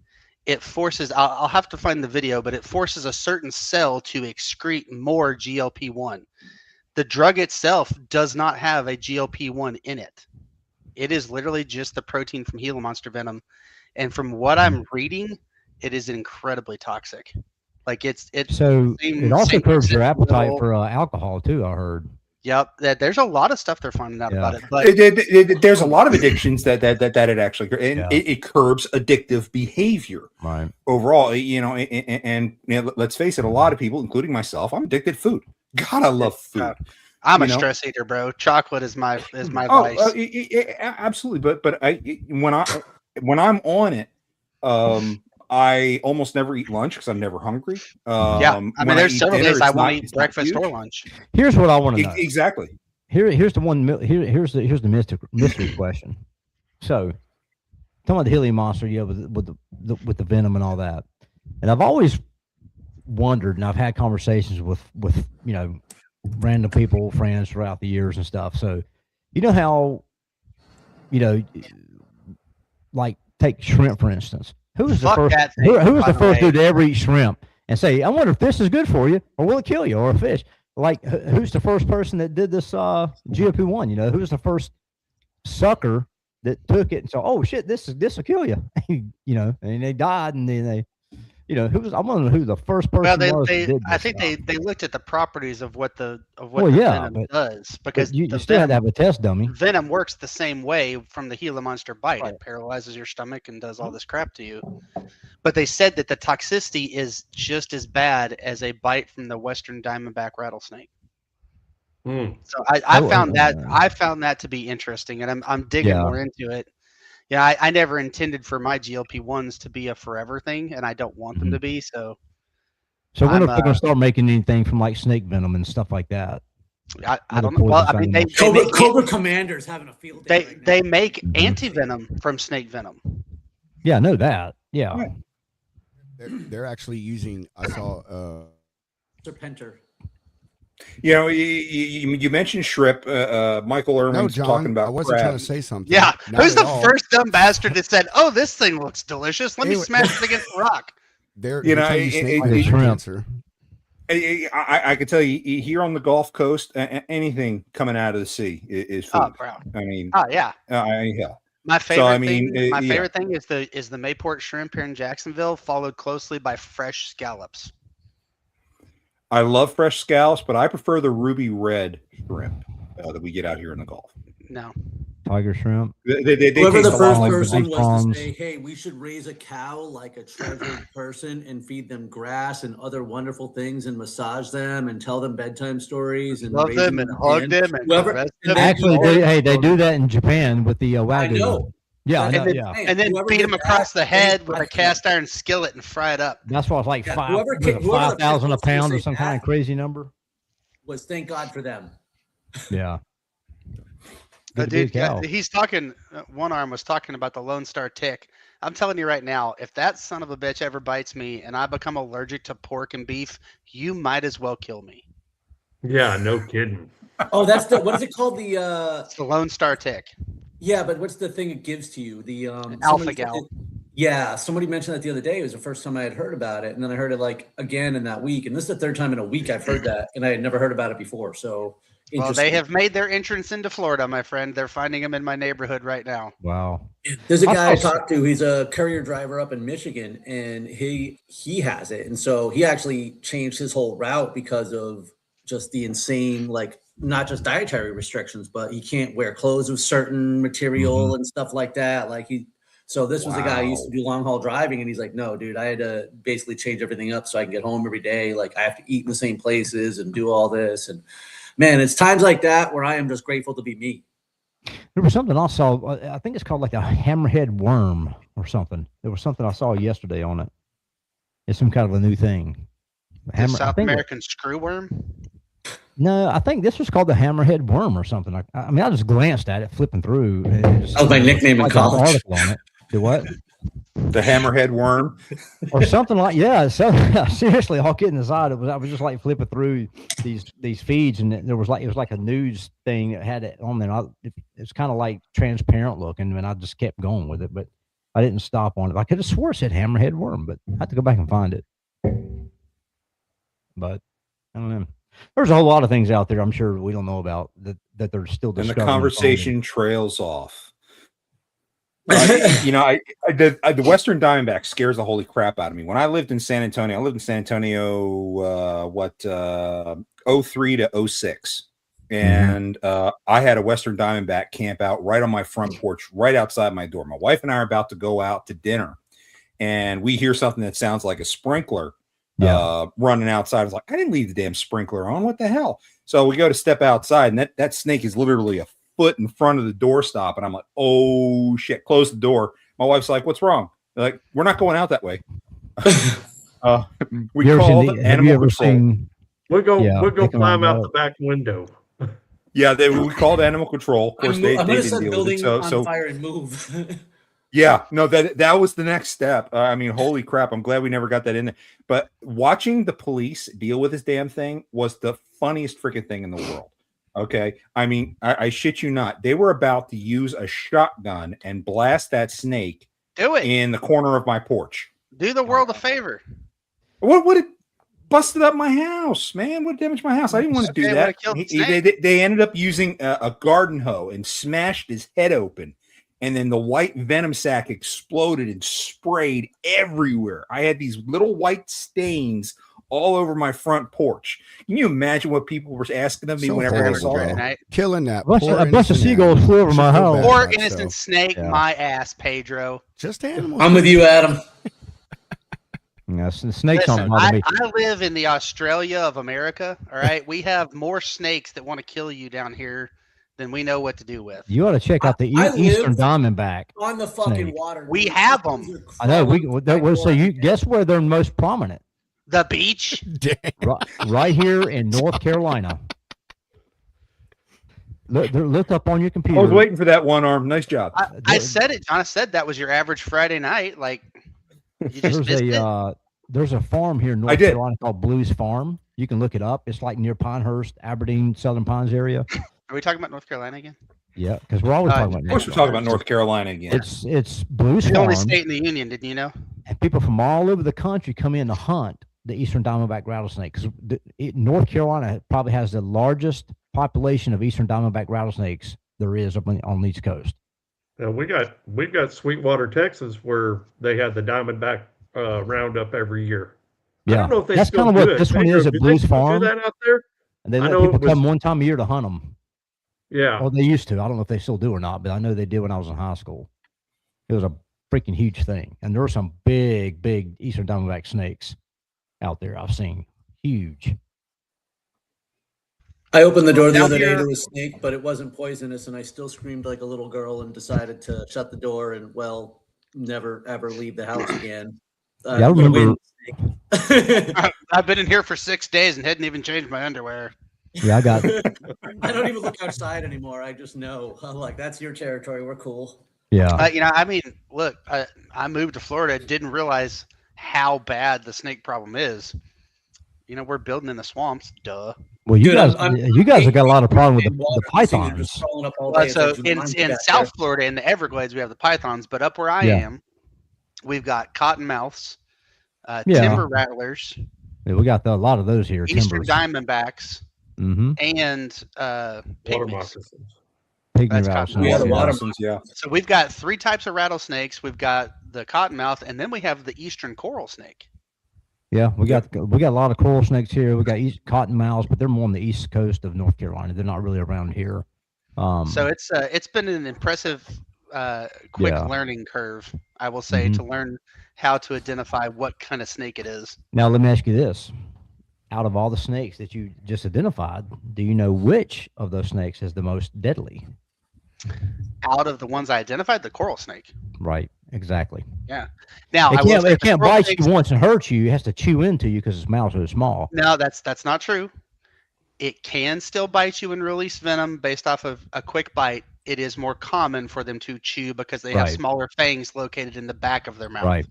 it forces, I'll have to find the video, but it forces a certain cell to excrete more GLP-1. The drug itself does not have a GLP-1 in it. It is literally just the protein from Gila monster venom. And from what I'm reading, it is incredibly toxic. Like So it also same curbs your principle. appetite for alcohol too. I heard. Yep, there's a lot of stuff they're finding out about it. But There's a lot of addictions that it actually, and Yeah. it curbs addictive behavior. Right. Overall, and let's face it, a lot of people, including myself, I'm addicted to food. God, I love food. I'm a you know? stress eater, bro. Chocolate is my vice. Absolutely. But when I'm on it, I almost never eat lunch because I'm never hungry. Yeah, I mean, there's several days I won't eat breakfast or lunch. Here's what I want to know. Exactly. here's the mystery question. So, talking about the Gila monster, with the venom and all that, and I've always wondered, and I've had conversations with random people, friends throughout the years and stuff. So, you know how, like take shrimp for instance. Who was the first? Who was the first dude to ever eat shrimp and say, "I wonder if this is good for you, or will it kill you, or a fish?" Like, who's the first person that did this GLP-1? Who was the first sucker that took it and said, "Oh shit, this will kill you," and they died, and then they. Who was? I wonder who the first person was. I think they looked at the properties of what the venom does, because you still had to have a test dummy. Venom works the same way from the Gila monster bite. Right. It paralyzes your stomach and does all this crap to you. But they said that the toxicity is just as bad as a bite from the Western diamondback rattlesnake. So I found that to be interesting, and I'm digging more into it. Yeah, I never intended for my GLP-1s to be a forever thing, and I don't want them to be. So when are they going to start making anything from like snake venom and stuff like that? I don't know. Well, I mean, Cobra Commander's having a field day. They make anti-venom from snake venom. Yeah, I know that. Yeah. They're actually using. I saw Serpenter. You mentioned shrimp. Michael Irwin's talking about. I wasn't crab. trying to say something. Yeah, who's the first dumb bastard that said, "Oh, this thing looks delicious. Let me smash it against the rock." I could tell you here on the Gulf Coast, anything coming out of the sea is food. Oh, bro. I mean, yeah. My favorite thing is the Mayport shrimp here in Jacksonville, followed closely by fresh scallops. I love fresh scallops, but I prefer the ruby red shrimp that we get out here in the Gulf. No. Tiger shrimp. Whoever the first person was to say, "Hey, we should raise a cow like a treasured person and feed them grass and other wonderful things and massage them and tell them bedtime stories and love them and hug them." Actually, they do that in Japan with the wagyu. I know. Yeah, and then beat them across the head with a cast iron skillet and fry it up. That's why it's like 5,000 a pound or some kind of crazy number. Was thank God for them. Yeah. Dude, he's talking. One Arm was talking about the Lone Star tick. I'm telling you right now, if that son of a bitch ever bites me and I become allergic to pork and beef, you might as well kill me. Yeah, no kidding. Oh, that's what is it called? It's the Lone Star tick. Yeah, but what's the thing it gives to you? The alpha gal. Yeah, somebody mentioned that the other day. It was the first time I had heard about it, and then I heard it like again in that week. And this is the third time in a week I've heard that, and I had never heard about it before. So, well, they have made their entrance into Florida, my friend. They're finding them in my neighborhood right now. Wow. There's a guy I talked to. He's a courier driver up in Michigan, and he has it, and so he actually changed his whole route because of just the insane, like, not just dietary restrictions, but he can't wear clothes with certain material and stuff like that. Like so this was a guy who used to do long haul driving, and he's like, "No, dude, I had to basically change everything up so I can get home every day. Like I have to eat in the same places and do all this." And man, it's times like that where I am just grateful to be me. There was something I saw. I think it's called like a hammerhead worm or something. There was something I saw yesterday on it. It's some kind of a new thing. South American screwworm? No, I think this was called the hammerhead worm or something. I mean, I just glanced at it, flipping through. That was my nickname in college. Article on it. The what? The hammerhead worm, or something like So seriously, all kidding aside, I was just like flipping through these feeds, and it was like a news thing that had it on there. It's kind of like transparent looking, and I just kept going with it, but I didn't stop on it. I could have swore it said hammerhead worm, but I had to go back and find it. But I don't know. There's a whole lot of things out there I'm sure we don't know about that they're still discovering. And the conversation trails off. The Western Diamondback scares the holy crap out of me. When I lived in San Antonio, 03 to 06. And I had a Western Diamondback camp out right on my front porch, right outside my door. My wife and I are about to go out to dinner, and we hear something that sounds like a sprinkler running outside. It's like, I didn't leave the damn sprinkler on. What the hell? So we go to step outside, and that snake is literally a foot in front of the doorstop. And I'm like, oh shit, close the door. My wife's like, what's wrong? They're like, we're not going out that way. We call the animal control. We'll go climb out the back window. Yeah, we called animal control. Of course, they I'm gonna didn't set deal with it. building on So fire and move. yeah, no, that was the next step. I mean, holy crap! I'm glad we never got that in there. But watching the police deal with this damn thing was the funniest freaking thing in the world. Okay, I mean, I shit you not. They were about to use a shotgun and blast that snake Do it. in the corner of my porch. Do the world a favor. What it busted up my house, man? What damaged my house? I didn't want to do Okay, that. would've killed the snake. They ended up using a garden hoe and smashed his head open. And then the white venom sac exploded and sprayed everywhere. I had these little white stains all over my front porch. Can you imagine what people were asking of me So whenever they horrible, saw bro. it? Right? Killing that. A bunch poor of innocent seagulls animal. flew over Should my feel house. bad Poor about innocent yourself. snake, Yeah. my ass, Pedro. Just animals. I'm with you, Adam. Yeah, snakes Listen, don't bother me. I live in the Australia of America. All right, we have more snakes that want to kill you down here than we know what to do with. You ought to check out the I Eastern live Diamondback. On the fucking Snake. water. We dude. have Those them. are I know. crawling So you guess where they're most prominent? The beach. Dang. Right here in North Carolina. Look up on your I computer. was waiting for that one arm. Nice job. I said it, John. I said that was your average Friday night. Like you just There's missed it. there's a farm here in I North did. Carolina called Blues Farm. You can look it up. It's like near Pinehurst, Aberdeen, Southern Pines area. Are we talking about North Carolina again? Yeah, because we're always talking about. Of course, we're talking about North Carolina again. It's Blues It's the Farm, only state in the union. Didn't you know? and people from all over the country come in to hunt the Eastern Diamondback rattlesnake. Because North Carolina probably has the largest population of Eastern Diamondback rattlesnakes there is up on the East Coast. Now we've got Sweetwater, Texas, where they had the Diamondback roundup every year. I Yeah, don't know if they that's still kind of do what it. this one Pedro, is at do they Blues still Farm. do that out there? And they I let know it people come was- one time a year to hunt them. Yeah. Well, they used to. I don't know if they still do or not, but I know they did when I was in high school. It was a freaking huge thing. And there were some big Eastern Diamondback snakes out there I've seen. Huge. I opened the door the Down other day here- to a snake, but it wasn't poisonous, and I still screamed like a little girl and decided to shut the door and, well, never ever leave the house again. Yeah, I remember. I've been in here for 6 days and hadn't even changed my underwear. Yeah, I got. I don't even look outside anymore. I just know. I'm like, that's your territory. We're cool. Yeah. I mean, look, I moved to Florida, didn't realize how bad the snake problem is. We're building in the swamps. Duh. Well, you Dude, guys, I'm- you guys have got a lot of problem with In the water, these things are pythons. just crawling up all Well, day. so It's like in Jumanji back South Florida, in the Everglades, we have the pythons, but up where I Yeah. am, we've got cottonmouths, Yeah. timber rattlers, Yeah, we got a lot of those here. Eastern Timbers. diamondbacks, Mm-hmm. and Water pygmies. moccasins. Pygmy That's rattlesnakes. Yeah, the water Yeah. So we've got 3 types of rattlesnakes. We've got the cottonmouth, and then we have the eastern coral snake. Yeah, we got a lot of coral snakes here. We got cottonmouths, but they're more on the east coast of North Carolina. They're not really around here. So it's been an impressive, quick Yeah. learning curve, I will say, Mhm. to learn how to identify what kind of snake it is. Now let me ask you this: out of all the snakes that you just identified, do you know which of those snakes is the most deadly? Out of the ones I identified, the coral snake. Right. Exactly. Now It I will can't, say it the can't coral bite snakes- you once and hurt you. It has to chew into you because its mouth is so small. No, that's not true. It can still bite you and release venom based off of a quick bite. It is more common for them to chew because they have Right. smaller fangs located in the back of their mouth. Right.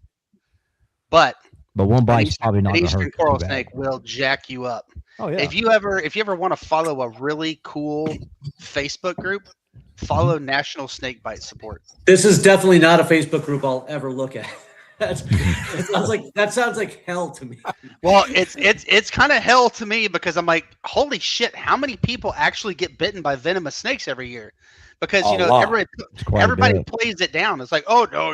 But But one an bite's probably not an going to eastern hurt you coral too bad. snake will jack you up. Oh yeah. If you ever want to follow a really cool Facebook group, follow National Snake Bite Support. This is definitely not a Facebook group I'll ever look at. That sounds like hell to me. Well, it's kind of hell to me because I'm like, holy shit, how many people actually get bitten by venomous snakes every year? Because A lot. It's quite a everybody bit. plays it down. It's like, oh no,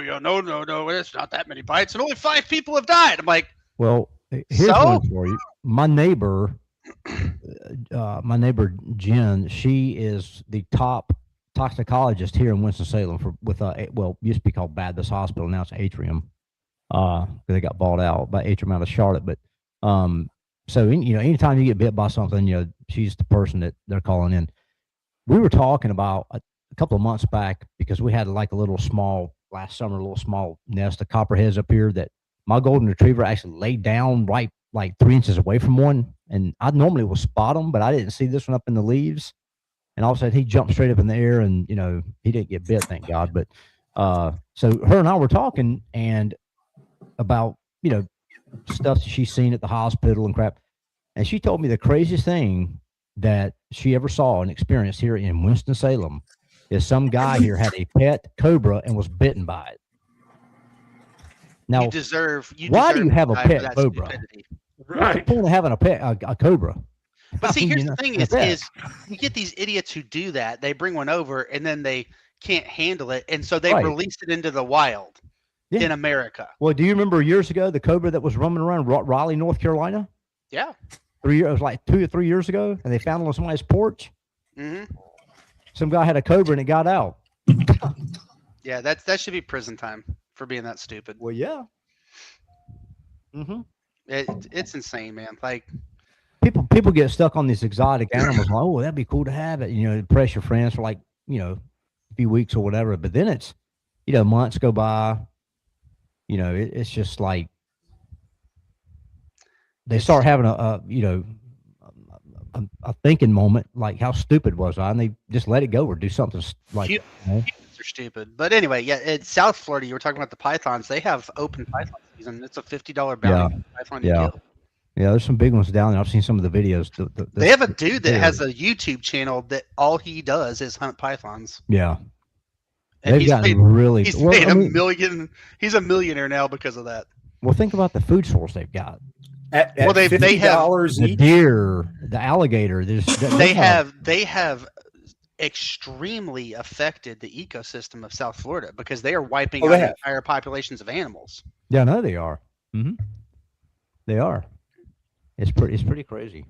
it's not that many bites, and only 5 people have died. I'm like, Well, here's So? one for you. My neighbor Jen, she is the top toxicologist here in Winston-Salem used to be called Baptist Hospital, now it's Atrium. They got bought out by Atrium out of Charlotte. But so anytime you get bit by something, she's the person that they're calling in. We were talking about a couple of months back because we had like a little small nest of copperheads up here that my golden retriever actually laid down right like 3 inches away from one, and I normally will spot them, but I didn't see this one up in the leaves. and all of a sudden he jumped straight up in the air, and he didn't get bit, thank God. But so her and I were talking and about stuff that she's seen at the hospital and crap, and she told me the craziest thing that she ever saw and experienced here in Winston-Salem is some guy here had a pet cobra and was bitten by it. Now, why do you have a pet cobra? Right. What's the point of having a cobra? But see, here's the thing: is you get these idiots who do that. They bring one over, and then they can't handle it, and so they release it into the wild in America. Well, do you remember years ago the cobra that was roaming around Raleigh, North Carolina? Yeah. It was like 2 or 3 years ago, and they found it on somebody's porch. Mm-hmm. Some guy had a cobra and it got out. Yeah, that should be prison time for being that stupid. Well, yeah. Mm-hmm. It's insane, man. Like people get stuck on these exotic animals. Like, oh, that'd be cool to have it. Impress your friends for like a few weeks or whatever. But then it's months go by. It's just like they start having a thinking moment, like how stupid was I, and they just let it go or do something like humans are stupid. But anyway, yeah, in South Florida, you were talking about the pythons. They have open python season. It's a $50 bounty for python to kill. Yeah, there's some big ones down there. I've seen some of the videos. They have a dude that has a YouTube channel that all he does is hunt pythons. Yeah. And They've gotten really. He's made a million. He's a millionaire now because of that. Well, think about the food source they've got. At they have the deer, the alligator. They have extremely affected the ecosystem of South Florida because they are wiping out entire populations of animals. Yeah, no, they are. Mm-hmm. They are. It's pretty crazy.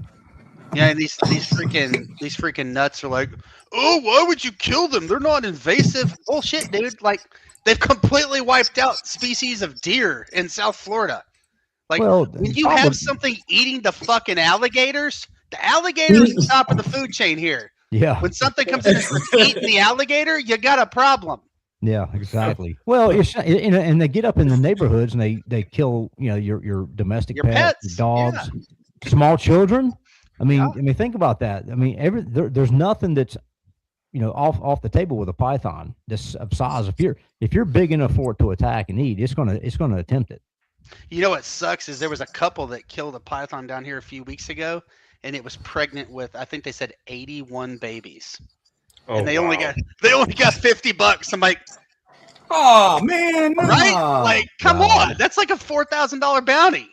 Yeah, and these freaking nuts are like, oh, why would you kill them? They're not invasive. Bullshit, dude. Like, they've completely wiped out species of deer in South Florida. Like, when you have something eating the fucking alligators, the alligator is the top of the food chain here. Yeah. When something comes in and starts eating the alligator, you got a problem. Yeah, exactly. Well, and they get up in the neighborhoods and they kill your domestic pets, your dogs, small children. I mean, think about that. I mean, there's nothing that's off the table with a python this size. If you're big enough for it to attack and eat, it's gonna attempt it. You know what sucks is there was a couple that killed a python down here a few weeks ago, and it was pregnant with, I think they said 81 babies. Oh, and they only got $50. I'm like, oh man, no. Right? Like, come on, that's like a $4,000 bounty.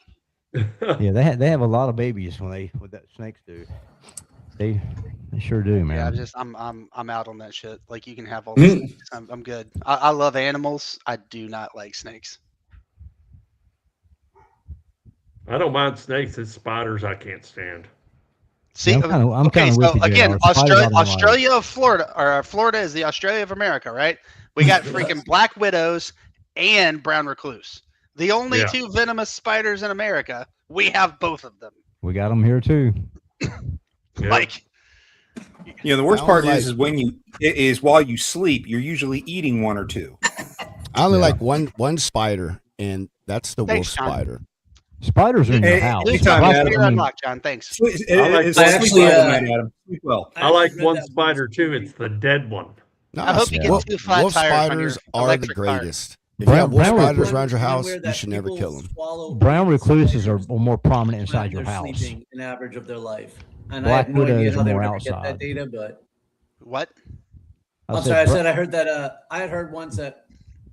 Yeah, they have a lot of babies what that snakes do. They sure do, man. Yeah, I'm out on that shit. Like, you can have all the snakes. I'm good. I love animals. I do not like snakes. I don't mind snakes. It's spiders I can't stand. See, I'm kind of so with you, again, Australia of Florida, or Florida is the Australia of America, right? We got freaking black widows and brown recluse. The only two venomous spiders in America. We have both of them. We got them here too. Like, the worst part is while you sleep, you're usually eating one or two. I only like one spider, and that's the wolf spider. Spiders are in your house. Unlocked, John. Thanks. I like one spider too. It's the dead one. I hope you get 2 flat wolf tires spiders on your are the greatest. If you have wolf spiders around your house, you should never kill them. Brown recluses are more prominent inside your house. An average of their life. And Black I have no idea widows how are they more were outside. get that data, but what? I'm sorry. I said I heard that. I had heard once that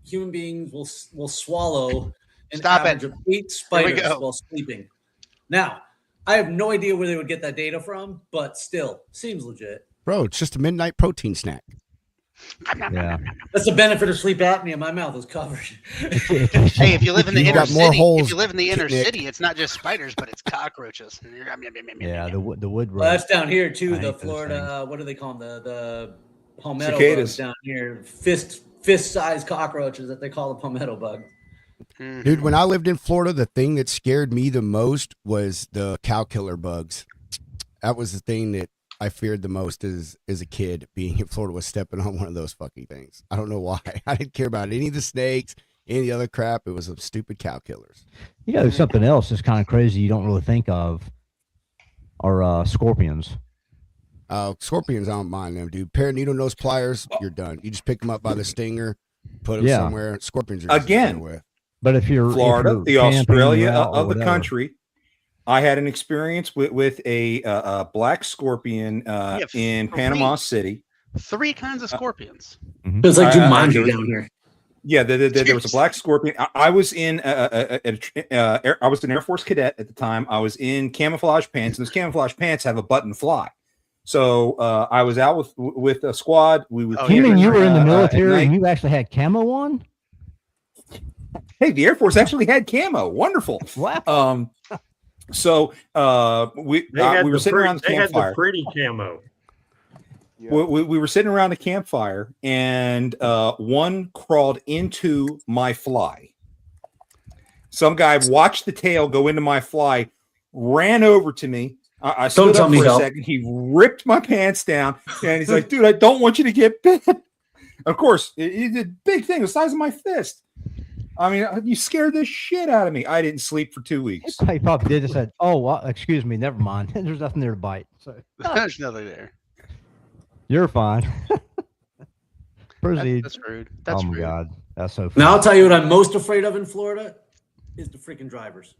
human beings will swallow an average of 8 spiders while sleeping. Now, I have no idea where they would get that data from, but still, seems legit. Bro, it's just a midnight protein snack. Yeah. That's the benefit of sleep apnea. My mouth is covered. Hey, if you live in the inner city, city, it's not just spiders, but it's cockroaches. Yeah, the wood. Well, that's down here too. The Florida, what do they call them? The palmetto bugs down here. Fist-sized cockroaches that they call the palmetto bug. Dude, when I lived in Florida, the thing that scared me the most was the cow killer bugs. That was the thing that I feared the most as a kid. Being in Florida was stepping on one of those fucking things. I don't know why. I didn't care about any of the snakes, any of the other crap. It was some stupid cow killers. Something else that's kind of crazy you don't really think of are scorpions. Scorpions, I don't mind them, dude. Pair of needle nose pliers, you're done. You just pick them up by the stinger, put them somewhere. Scorpions are easy to Again. deal with. But if you're Florida, if you're the camping Australia out or of the whatever. country, I had an experience with a black scorpion in Panama City. 3 kinds of scorpions. It's like Jumanji down here. Yeah, there was a black scorpion. I was in I was an Air Force cadet at the time. I was in camouflage pants, and those camouflage pants have a button fly. So I was out with a squad. We would. You mean you were in the military and you actually had camo on? Hey, the Air Force actually had camo. Wonderful. Wow. So we were sitting around the campfire. They had the pretty camo. We were sitting around the campfire, and one crawled into my fly. Some guy watched the tail go into my fly, ran over to me. I stood up for a second. He ripped my pants down, and he's like, "Dude, I don't want you to get bit." Of course, it's a big thing, the size of my fist. I mean, you scared the shit out of me. I didn't sleep for 2 weeks. He probably did and said, "Oh, well, excuse me, never mind. There's nothing there to bite." So There's nothing there. You're fine. Proceed. That's rude. That's my rude. God, that's so funny. Now I'll tell you what I'm most afraid of in Florida is the freaking drivers.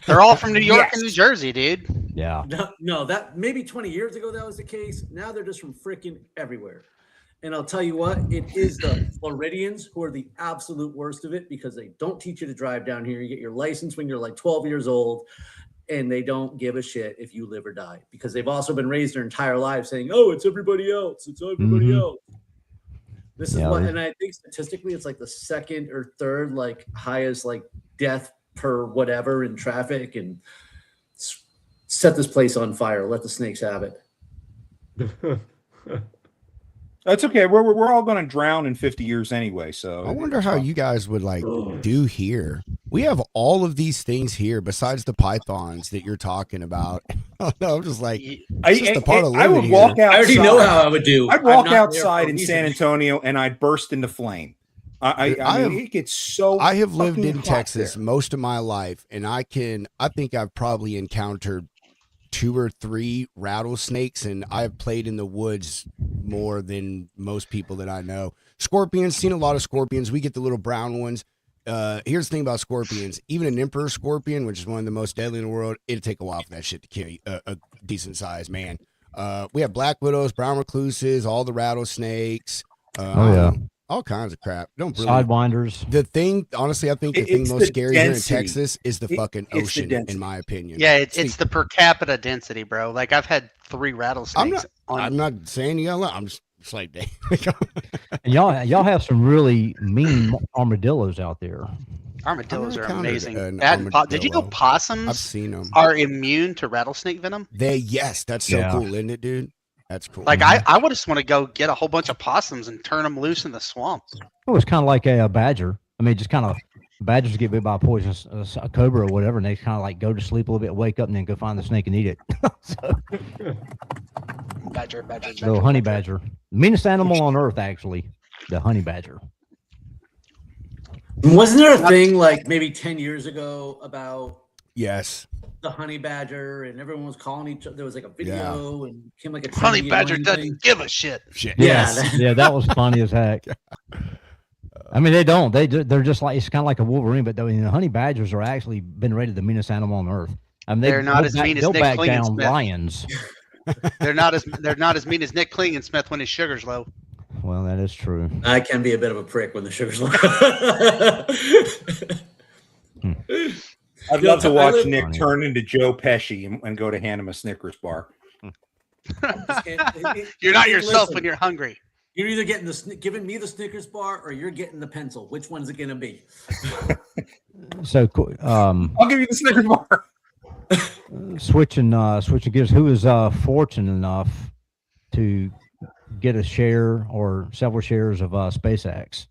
They're all from New York and New Jersey, dude. Yeah. No, that maybe 20 years ago that was the case. Now they're just from freaking everywhere. And I'll tell you what, it is the Floridians who are the absolute worst of it because they don't teach you to drive down here. You get your license when you're like 12 years old, and they don't give a shit if you live or die because they've also been raised their entire lives saying, "Oh, it's everybody else. It's everybody else." This is what, and I think statistically, it's like the second or third like highest like death per whatever in traffic. And set this place on fire. Let the snakes have it. That's okay. We're all going to drown in 50 years anyway. So I wonder how you guys would like do here. We have all of these things here besides the pythons that you're talking about. I'm just like, it's just a part of living I would here. walk outside. I already know how I would do. I'd walk outside in San Antonio and I'd burst into flame. I mean, it gets so. I have lived in Texas most of my life, and I think I've probably encountered 2 or 3 rattlesnakes, and I've played in the woods more than most people that I know. Scorpions, seen a lot of scorpions. We get the little brown ones. Here's the thing about scorpions. Even an emperor scorpion, which is one of the most deadly in the world, it'll take a while for that shit to kill you, a decent size man. We have black widows, brown recluses, all the rattlesnakes. All kinds of crap. Don't really, sidewinders. The thing, honestly, I think the thing most scary here in Texas is the fucking ocean, in my opinion. Yeah, it's the per capita density, bro. Like I've had 3 rattlesnakes. I'm not saying you got. I'm just like, and y'all have some really mean armadillos out there. Armadillos are amazing. Did you know possums? I've seen them. Are immune to rattlesnake venom? That's so cool, isn't it, dude? That's cool. Like I would just want to go get a whole bunch of possums and turn them loose in the swamp. Oh, it's kind of like a badger. I mean, just kind of badgers get bit by a poisonous a cobra or whatever, and they kind of like go to sleep a little bit, wake up, and then go find the snake and eat it. Badger. Little honey badger, the meanest animal on earth, actually, the honey badger. Wasn't there a thing like maybe 10 years ago about the honey badger, and everyone was calling each other? There was like a video and came like a honey badger doesn't give a shit. Yeah, that was funny as heck. I mean, they don't. They're just like, it's kind of like a Wolverine, but the honey badgers are actually been rated the meanest animal on earth. I mean, they're not as mean as Nick back down Klingensmith. lions. They're not as mean as Nick Klingensmith when his sugar's low. Well, that is true. I can be a bit of a prick when the sugar's low. I'd love to watch Nick turn into Joe Pesci and go to hand him a Snickers bar. You're not yourself when you're hungry. You're either getting giving me the Snickers bar or you're getting the pencil. Which one's it going to be? So, I'll give you the Snickers bar. Switching gears. Who is fortunate enough to get a share or several shares of SpaceX?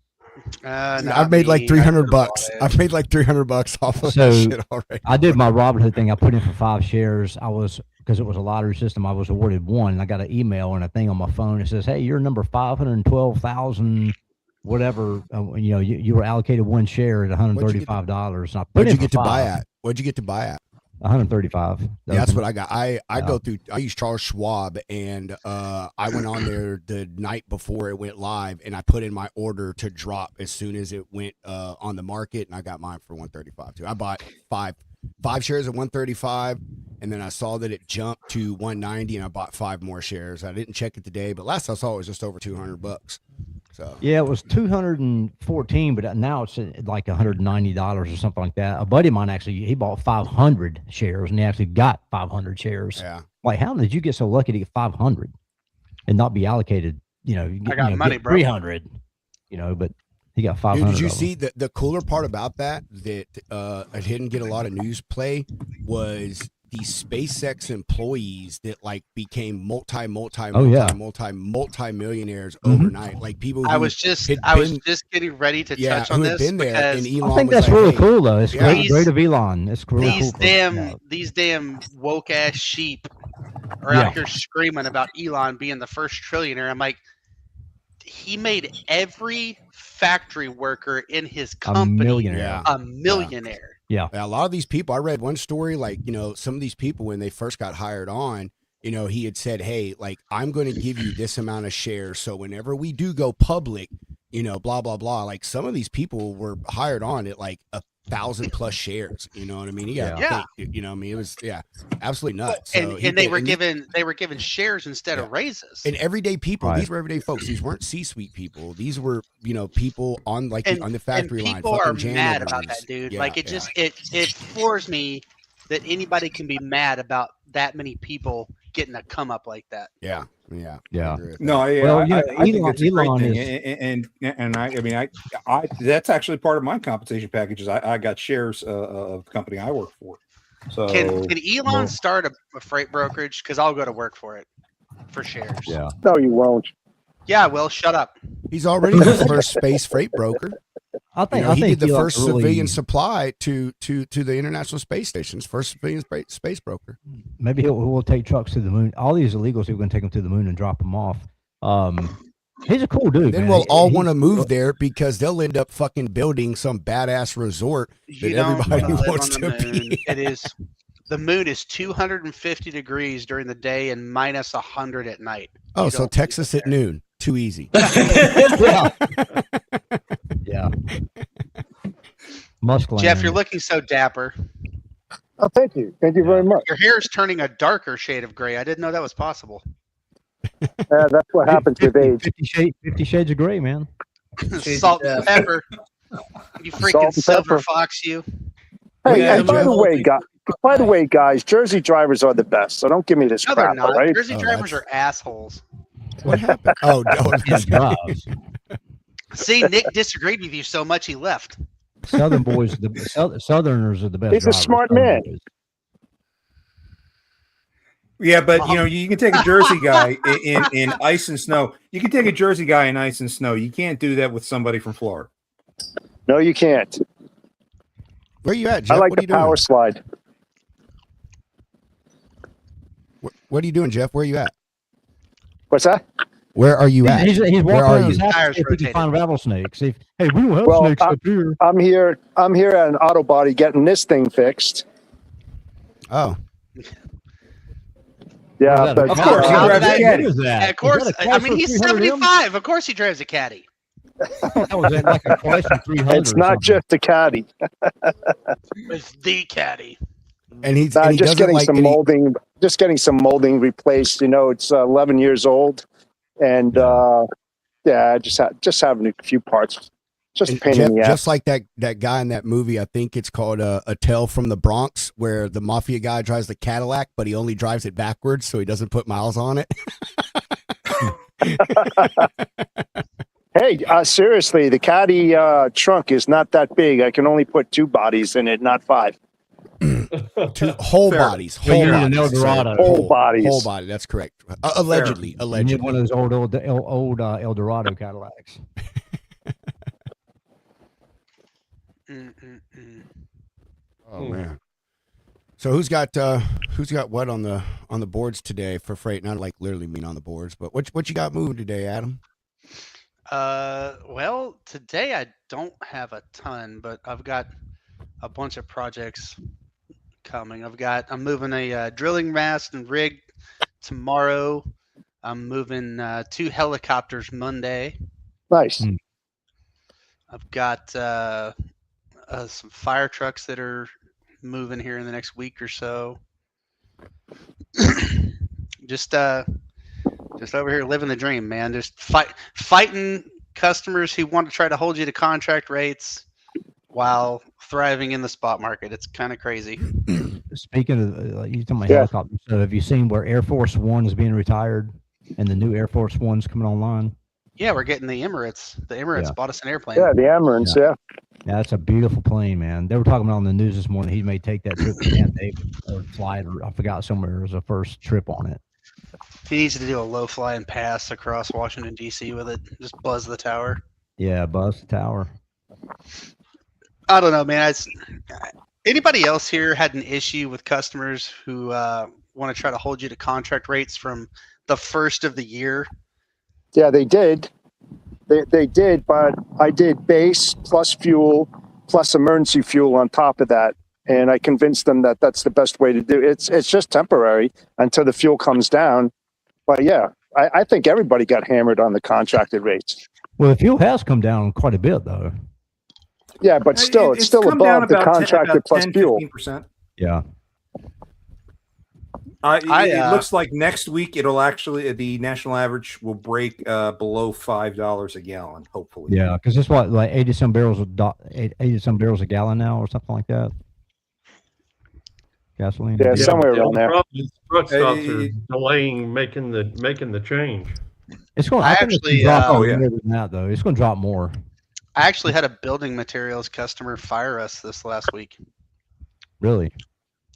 I've made like $300. I've made like $300 off of that shit already. I did my Robinhood thing. I put in for 5 shares. Because it was a lottery system, I was awarded 1. And I got an email and a thing on my phone. It says, "Hey, you're number 512,000, whatever. You were allocated 1 share at $135." And I put What'd you get to buy at? What'd you get to buy at? 135. Yeah, that's what I got. I go through. I use Charles Schwab, and I went on there the night before it went live, and I put in my order to drop as soon as it went on the market, and I got mine for 135 too. I bought five shares at 135, and then I saw that it jumped to 190, and I bought 5 more shares. I didn't check it today, but last I saw it was just over $200. So yeah, it was 214, but now it's like $190 or something like that. A buddy of mine actually, he bought 500 shares, and he actually got 500 shares. Yeah. Like, how did you get so lucky to get 500 and not be allocated? You know, I got money, bro. 300. You know, but he got 500. Dude, did you see the cooler part about that I didn't get a lot of news play was these SpaceX employees that like became multi-millionaires overnight. Like people. I was just getting ready to touch on this been there, and Elon I think was that's like, really hey, cool though. It's yeah. great of Elon. It's really These cool. these damn woke ass sheep are out here screaming about Elon being the first trillionaire. I'm like, he made every factory worker in his company a millionaire. Yeah. A lot of these people, I read one story, like, you know, some of these people, when they first got hired on, you know, he had said, hey, like, I'm going to give you this amount of shares. So whenever we do go public, you know, blah, blah, blah. Like some of these people were hired on at like 1,000+ shares. You know what I mean? You know, I mean, it was, absolutely nuts. So and they were given shares instead of raises. And everyday people, these were everyday folks. These weren't C-suite people. These were, you know, people on like on the factory line. People are mad about that, dude. Like it just it floors me that anybody can be mad about that many people getting a come up like that. Yeah. No, I think it's a great thing, and I mean, I that's actually part of my compensation package. Is I got shares of the company I work for. So can Elon start a freight brokerage? Because I'll go to work for it for shares. Yeah. No, you won't. Yeah, well, shut up. He's already the first space freight broker. I think he did the first really, civilian supply to the International Space Station's first civilian space broker. Maybe he'll take trucks to the moon. All these illegals, he's going to take them to the moon and drop them off. He's a cool dude. Then we'll all want to move there because they'll end up fucking building some badass resort that everybody wants to be. It is. The moon is 250 degrees during the day and minus 100 at night. Oh, so Texas at noon. Too easy. Yeah. Muskland. Jeff, you're looking so dapper. Oh, thank you. Thank you very much. Your hair is turning a darker shade of gray. I didn't know that was possible. That's what happens with age. 50 Shades of Gray, man. Salt and pepper. You freaking silver fox, you. Hey, and by the way, guys, Jersey drivers are the best. So don't give me this No, crap, they're not. right? Jersey drivers are assholes. What happened? Oh, no. See, Nick disagreed with you so much he left. Southern boys, Southerners are the best. He's a smart man. Yeah, but you know, you can take a Jersey guy in ice and snow. You can take a Jersey guy in ice and snow. You can't do that with somebody from Florida. No, you can't. Where you at, Jeff? I like what are the you doing? power slide. What are you doing, Jeff? Where are you at? What's that? Where are you at? He's walking Where are around you? if he can find rattlesnakes. Hey, we don't have snakes up here. I'm here at an auto body getting this thing fixed. Oh. Yeah, of course, he drives a caddy. Of course, I mean he's 75. Of course, he drives a caddy. That was like a Chrysler 300. It's not just a caddy. It's the caddy. And he's just getting some molding. Just getting some molding replaced. You know, it's 11 years old, and just having a few parts. Just a pain in the ass. Just like that guy in that movie, I think it's called A Tale from the Bronx, where the mafia guy drives the Cadillac, but he only drives it backwards, so he doesn't put miles on it. Hey, seriously, the caddy trunk is not that big. I can only put 2 bodies in it, not 5. Whole bodies. Whole bodies. Whole body. That's correct. Allegedly. You need one of those old El Dorado Cadillacs. Oh man. So who's got what on the boards today for freight? Not like literally mean on the boards, but what you got moving today, Adam? Well, today I don't have a ton, but I've got a bunch of projects coming. I'm moving a drilling mast and rig tomorrow. I'm moving 2 helicopters Monday. Nice. I've got some fire trucks that are moving here in the next week or so. just over here living the dream, man. Just fighting customers who want to try to hold you to contract rates while thriving in the spot market. It's kind of crazy. Speaking of, you talking about helicopters. So have you seen where Air Force One is being retired and the new Air Force One's coming online? Yeah, we're getting the Emirates. The Emirates bought us an airplane. Yeah, the Emirates. Yeah. Yeah, that's a beautiful plane, man. They were talking about on the news this morning. He may take that trip to Camp David or fly it. Or I forgot somewhere. It was a first trip on it. He needs to do a low flying pass across Washington D.C. with it. Just buzz the tower. Yeah, buzz the tower. I don't know, man. Anybody else here had an issue with customers who want to try to hold you to contract rates from the first of the year? Yeah, they did. They did, but I did base plus fuel plus emergency fuel on top of that. And I convinced them that that's the best way to do it. It's just temporary until the fuel comes down. But yeah, I think everybody got hammered on the contracted rates. Well, the fuel has come down quite a bit, though. Yeah, but still, it's still above the contracted plus fuel. 15%. Yeah. It looks like next week it'll actually the national average will break below $5 a gallon. Hopefully. Yeah, because it's what, like 80 some barrels a gallon now, or something like that. Gasoline. Yeah, somewhere around there. Truck stops are delaying making the change. It's going. I think it's gonna drop more than that, though. It's going to drop more. I actually had a building materials customer fire us this last week. Really?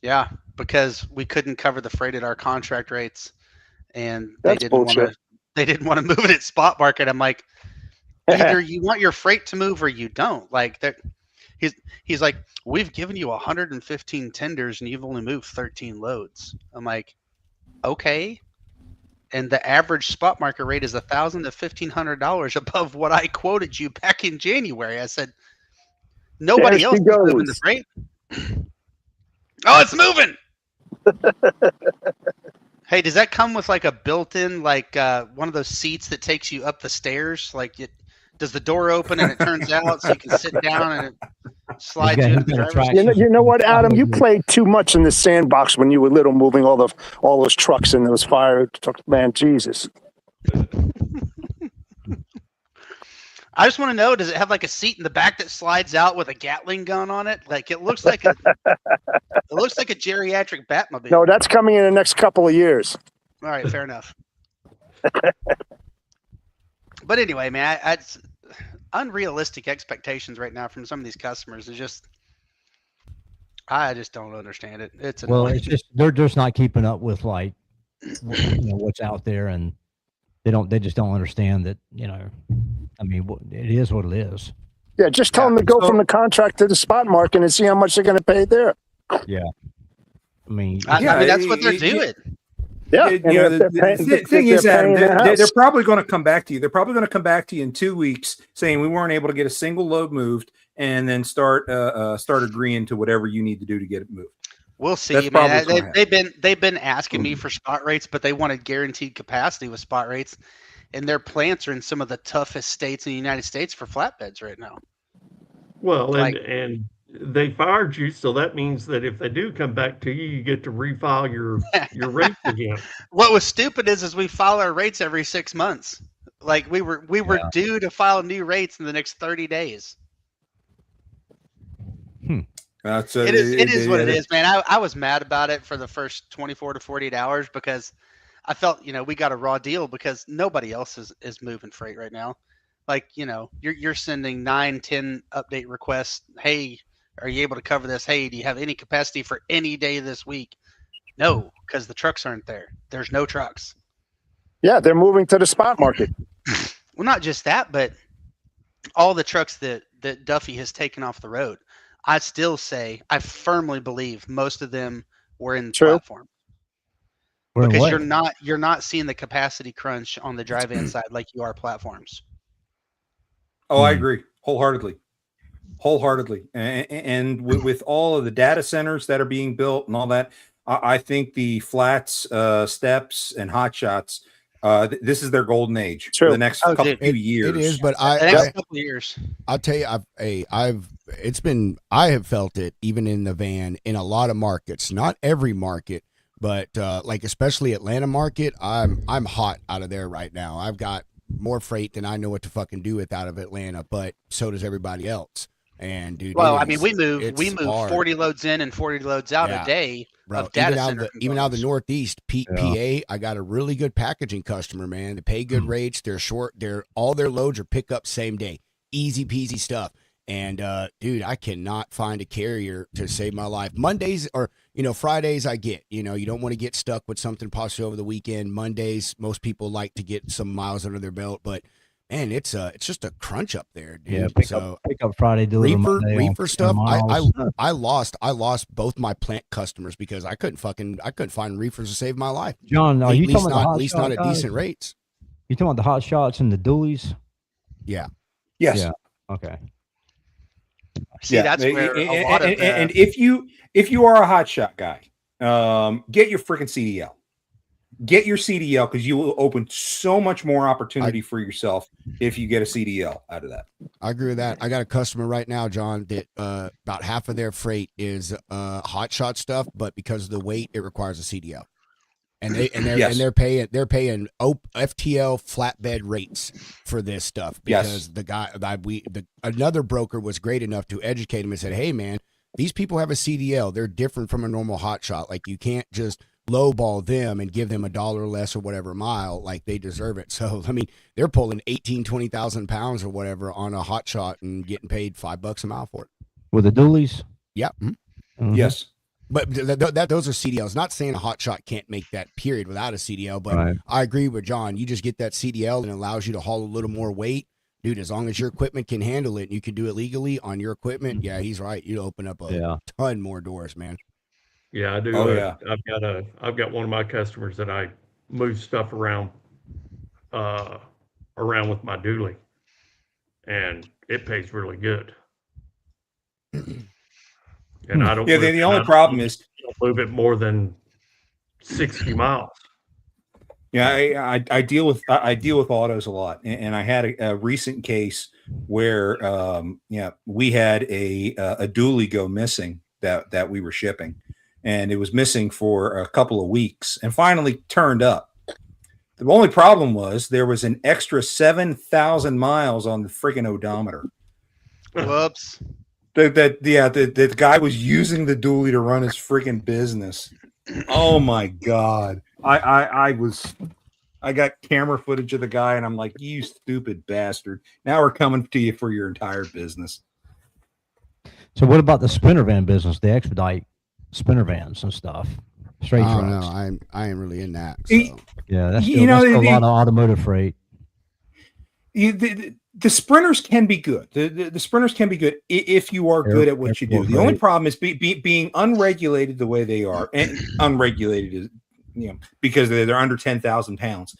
Yeah, because we couldn't cover the freight at our contract rates, and they didn't want to move it at spot market. I'm like, either you want your freight to move or you don't. Like that. He's like, we've given you 115 tenders and you've only moved 13 loads. I'm like, okay. And the average spot market rate is $1,000 to $1,500 above what I quoted you back in January. I said, nobody else is moving the freight. Oh, it's moving. Hey, does that come with like a built-in, like one of those seats that takes you up the stairs? Like, does the door open and it turns out so you can sit down and it slides you into the driver's? You know what, Adam? You played too much in the sandbox when you were little, moving all those trucks and those fire trucks. Man, Jesus. I just want to know, does it have like a seat in the back that slides out with a Gatling gun on it? Like it looks like a geriatric Batmobile. No, that's coming in the next couple of years. All right, fair enough. But anyway, man, it's unrealistic expectations right now from some of these customers. I just don't understand it. It's annoying. It's just they're just not keeping up with like what's out there, and they just don't understand that. I mean, it is what it is. Yeah, just tell them to go from the contract to the spot market and see how much they're going to pay there. Yeah, I mean, that's what they're doing. Yeah, the thing is, Adam, they're probably going to come back to you. They're probably going to come back to you in 2 weeks saying we weren't able to get a single load moved, and then start agreeing to whatever you need to do to get it moved. We'll see, man. They've been asking me for spot rates, but they wanted guaranteed capacity with spot rates, and their plants are in some of the toughest states in the United States for flatbeds right now. Well, and they fired you, so that means that if they do come back to you, you get to refile your rates again. What was stupid is we file our rates every 6 months. Like we were due to file new rates in the next 30 days. Hmm. It is what it is, man. I was mad about it for the first 24 to 48 hours because I felt, we got a raw deal because nobody else is moving freight right now. Like, you're sending 9-10 update requests. Hey, are you able to cover this? Hey, do you have any capacity for any day this week? No, because the trucks aren't there. There's no trucks. Yeah, they're moving to the spot market. Well, not just that, but all the trucks that Duffy has taken off the road. I still say, I firmly believe most of them were in the platform. Because you're not seeing the capacity crunch on the drive-in side like you are platforms. Oh, I agree wholeheartedly. wholeheartedly. And with all of the data centers that are being built and all that, I think the flats, steps, and hot shots, this is their golden age for the next few years. It is, but the next couple of years. I'll tell you, I have felt it even in the van in a lot of markets, not every market, but like especially Atlanta market. I'm hot out of there right now. I've got more freight than I know what to fucking do with out of Atlanta, but so does everybody else. And dude, well, I mean, we move hard. 40 loads in and 40 loads out a day. Bro, of data even out of the Northeast, PA, I got a really good packaging customer, man. They pay good rates. They're short. All their loads are pick up same day. Easy peasy stuff. And dude, I cannot find a carrier to save my life. Mondays or Fridays, I get. You don't want to get stuck with something possibly over the weekend. Mondays, most people like to get some miles under their belt, but man, it's just a crunch up there, dude. Yeah, pick up Friday, deliver reefer stuff. I lost both my plant customers because I couldn't find reefers to save my life. John, are you talking about at least not at decent rates? You talking about the hot shots and the dualies? Yeah. Yes. Yeah. Okay. See, that's where a lot of and if you are a hot shot guy, get your freaking CDL. Get your CDL because you will open so much more opportunity for yourself if you get a CDL out of that. I agree with that. I got a customer right now, John, that about half of their freight is hot shot stuff, but because of the weight, it requires a CDL. And they're paying FTL flatbed rates for this stuff because another broker was great enough to educate him and said, "Hey man, these people have a CDL. They're different from a normal hot shot. Like you can't just lowball them and give them $1 less or whatever mile, like they deserve it." So I mean, they're pulling 20,000 pounds or whatever on a hot shot and getting paid $5 a mile for it. With the dualies? Yeah. Mm-hmm. Yes. But those are CDLs. Not saying a hot shot can't make that period without a CDL, but right. I agree with John. You just get that CDL and it allows you to haul a little more weight. Dude, as long as your equipment can handle it and you can do it legally on your equipment, yeah, he's right. You open up a ton more doors, man. Yeah, I do. Oh, yeah. I've got one of my customers that I move stuff around with my dually, and it pays really good. And I don't. Yeah, the only problem is move it more than 60 miles. Yeah, I deal with autos a lot, and I had a recent case where we had a dually go missing that we were shipping, and it was missing for a couple of weeks, and finally turned up. The only problem was there was an extra 7,000 miles on the freaking odometer. Whoops. The guy was using the dually to run his freaking business. Oh my God. I got camera footage of the guy and I'm like, you stupid bastard. Now we're coming to you for your entire business. So what about the sprinter van business? They expedite sprinter vans and stuff. Straight trucks. No, I ain't really in that. So. Yeah, that's still a lot of automotive freight. The sprinters can be good. The sprinters can be good if you are good at what you do. The only problem is being unregulated the way they are, and unregulated is because they're under 10,000 pounds.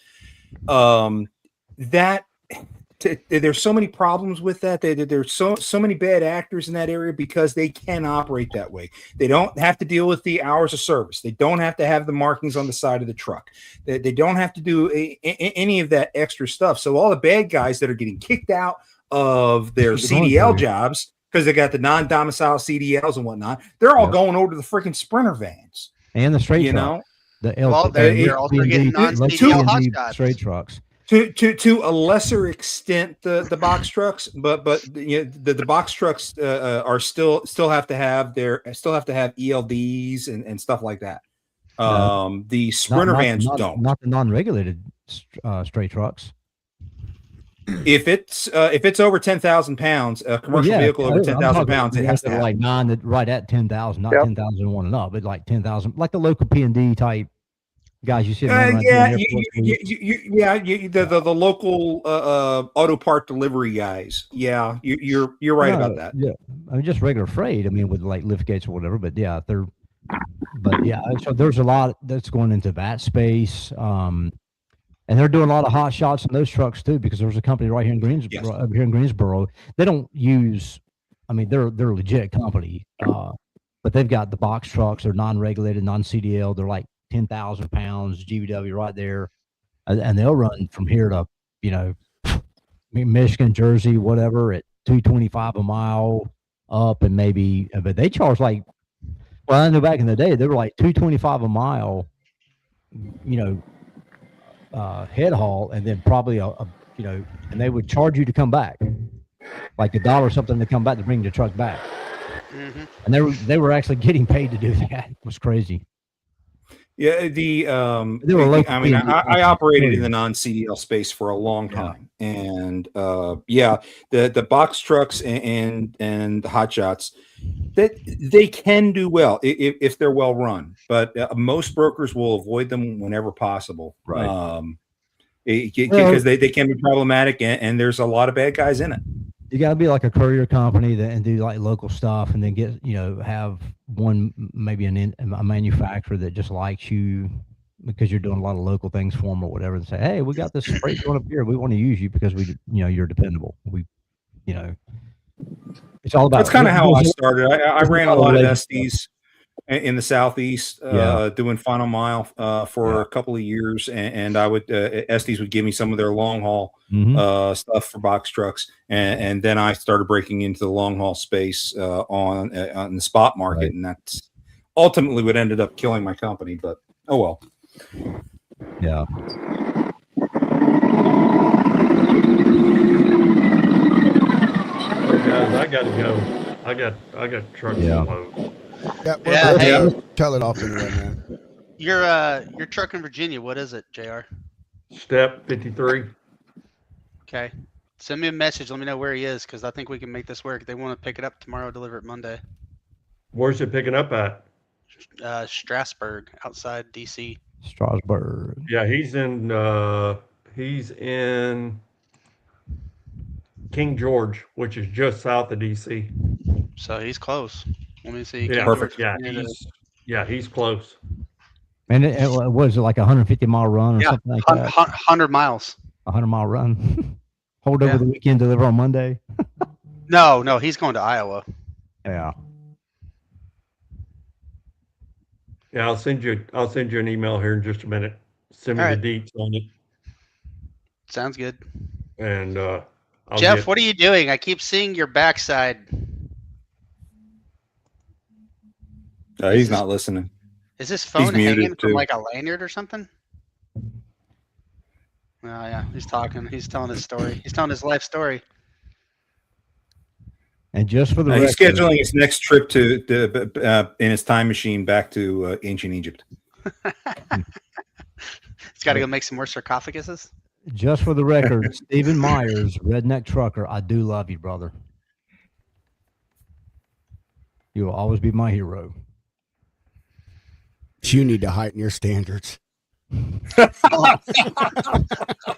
There's so many problems with that. There's so many bad actors in that area because they can operate that way. They don't have to deal with the hours of service. They don't have to have the markings on the side of the truck. They don't have to do any of that extra stuff. So all the bad guys that are getting kicked out of their CDL jobs because they got the non-domicile CDLs and whatnot, they're all going over to the freaking sprinter vans and the straight truck. They're also getting non-CDL hot shots. Straight trucks. To a lesser extent, the box trucks, but the box trucks are still have to have ELDs and stuff like that. The sprinter vans don't. Not the non-regulated straight trucks. If it's over 10,000 pounds, a commercial vehicle over 10,000 pounds, it has to have like right at 10,000, not 10,001 and up, but like 10,000, like the local P&D type. Guys, you see the local auto part delivery guys. Yeah, you're right about that. Yeah, I mean just regular freight. I mean with like lift gates or whatever. But yeah, so there's a lot that's going into that space. And they're doing a lot of hot shots in those trucks too because there's a company right here in Greensboro. They don't use I mean, they're a legit company, but they've got the box trucks. They're non-regulated, non-CDL. They're like 10,000 pounds GVW right there, and they'll run from here to, you know, Michigan, Jersey, whatever, at 225 a mile up, and maybe, but they charge like, well, I know back in the day they were like 225 a mile, you know, head haul, and then probably you know, and they would charge you to come back, like $1 or something to come back to bring the truck back. Mm-hmm. And they were actually getting paid to do that. It was crazy. Yeah, They were local. I mean, I operated in the non-CDL space for a long time, and yeah, the box trucks and the hot shots, that they can do well if they're well run, but most brokers will avoid them whenever possible, right? Because they can be problematic, and there's a lot of bad guys in it. You got to be like a courier company and do like local stuff, and then get, you know, have one, maybe a manufacturer that just likes you because you're doing a lot of local things for them or whatever, and say, hey, we got this freight going up here. We want to use you because we, you know, you're dependable. We, you know, it's all about. That's kind of how I started. I ran a lot of SDs in the Southeast, doing final mile for a couple of years, and I would Estes would give me some of their long haul stuff for box trucks, and then I started breaking into the long haul space on the spot market, and that's ultimately what ended up killing my company. But oh well. Yeah. Guys, I gotta go. I got trucks to load. Yeah, hey, tell it off anyway, man. Your truck in Virginia, what is it, JR? Step 53. Okay. Send me a message. Let me know where he is, because I think we can make this work. They want to pick it up tomorrow, deliver it Monday. Where's it picking up at? Strasburg, outside DC. Strasburg. Yeah, he's in King George, which is just south of DC. So he's close. Let me see. Yeah, perfect. He's close. And it was like a 150-mile run or something like that. 100 miles. 100-mile run. Hold over the weekend, deliver on Monday. No, he's going to Iowa. Yeah. Yeah, I'll send you an email here in just a minute. Send me the deets on it. Sounds good. And Jeff, what are you doing? I keep seeing your backside. He's not listening. Is this phone hanging from like a lanyard or something? Oh yeah, he's talking. He's telling his story. He's telling his life story. And just for the he's scheduling his next trip to in his time machine back to ancient Egypt. He's got to go make some more sarcophaguses. Just for the record, Stephen Myers, redneck trucker, I do love you, brother. You will always be my hero. You need to heighten your standards.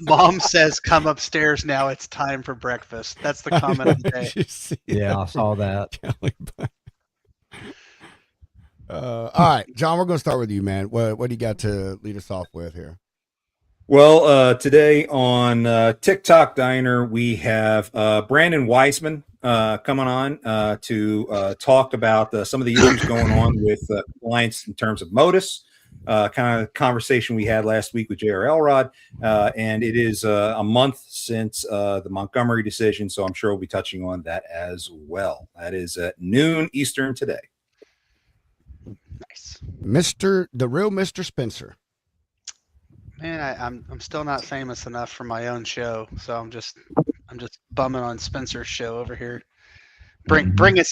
Mom says, come upstairs now. It's time for breakfast. That's the comment of the day. Yeah, I saw that. All right, John, we're going to start with you, man. What do you got to lead us off with here? Well, today on TikTok Diner, we have Brandon Wiseman coming on to talk about some of the issues going on with clients in terms of Modus, kind of conversation we had last week with J.R. Elrod. And it is a month since the Montgomery decision, so I'm sure we'll be touching on that as well. That is at noon Eastern today. Nice. The real Mr. Spencer. Man, I'm still not famous enough for my own show, so I'm just bumming on Spencer's show over here. Bring it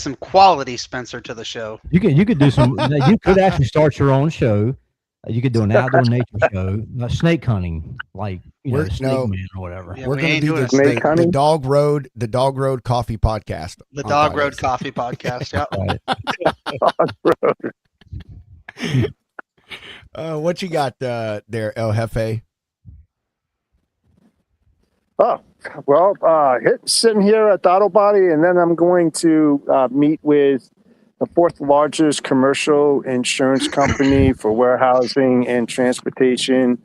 some quality Spencer to the show. You could do some. You could actually start your own show. You could do an outdoor nature show, snake hunting, like Snake Man or whatever. Yeah, we're going to do the Dog Road Coffee Podcast. The Dog Road Coffee Podcast. Yeah. What you got there, El Jefe? Oh, well, sitting here at the auto body, and then I'm going to meet with the fourth largest commercial insurance company for warehousing and transportation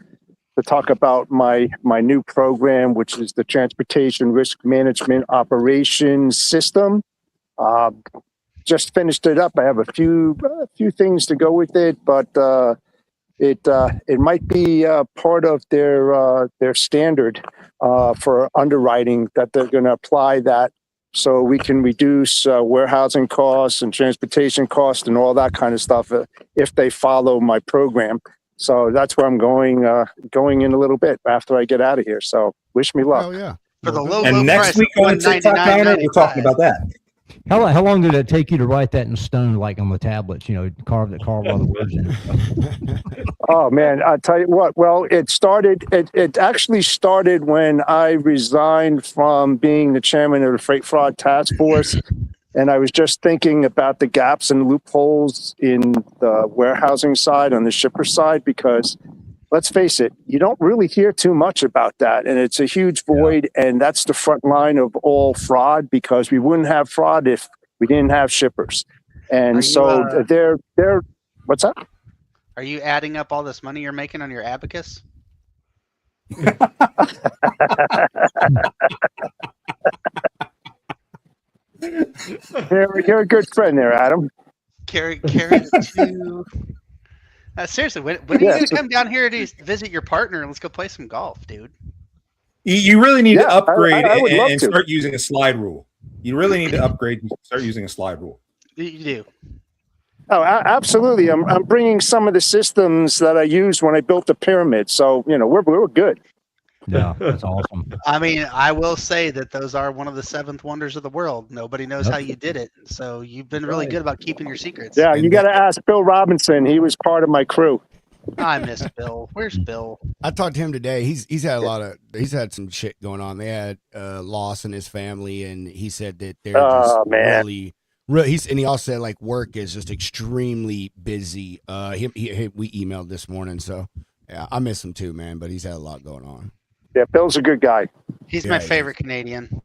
to talk about my new program, which is the Transportation Risk Management Operations System. Just finished it up. I have a few things to go with it, but it might be part of their standard for underwriting that they're going to apply that, so we can reduce warehousing costs and transportation costs and all that kind of stuff if they follow my program. So that's where I'm going in a little bit after I get out of here. So wish me luck. Oh yeah. For the low, And low next price week of on the TikTok counter, we're talking about that. How long did it take you to write that in stone, like on the tablets? You know, carve all the words in it. Oh man, I'll tell you what. Well, it actually started when I resigned from being the chairman of the Freight Fraud Task Force. And I was just thinking about the gaps and loopholes in the warehousing side, on the shipper side, because let's face it, you don't really hear too much about that. And it's a huge void. Yeah. And that's the front line of all fraud, because we wouldn't have fraud if we didn't have shippers. And they're, what's that? Are you adding up all this money you're making on your abacus? You're a good friend there, Adam. Carry it to. Seriously, when are you going to come down here to visit your partner and let's go play some golf, dude? You really need to upgrade I and start using a slide rule. You really need to upgrade and start using a slide rule. You do. Oh, absolutely. I'm bringing some of the systems that I used when I built the pyramid. So, we're good. Yeah, that's awesome. I mean, I will say that those are one of the 7th wonders of the world. Nobody knows how you did it. So you've been really good about keeping your secrets. Yeah, you got to ask Bill Robinson. He was part of my crew. I miss Bill. Where's Bill? I talked to him today. He's had some shit going on. They had loss in his family, and he said that they're just really. And he also said like work is just extremely busy. We emailed this morning, so yeah, I miss him too, man. But he's had a lot going on. Yeah, Bill's a good guy. He's my favorite Canadian.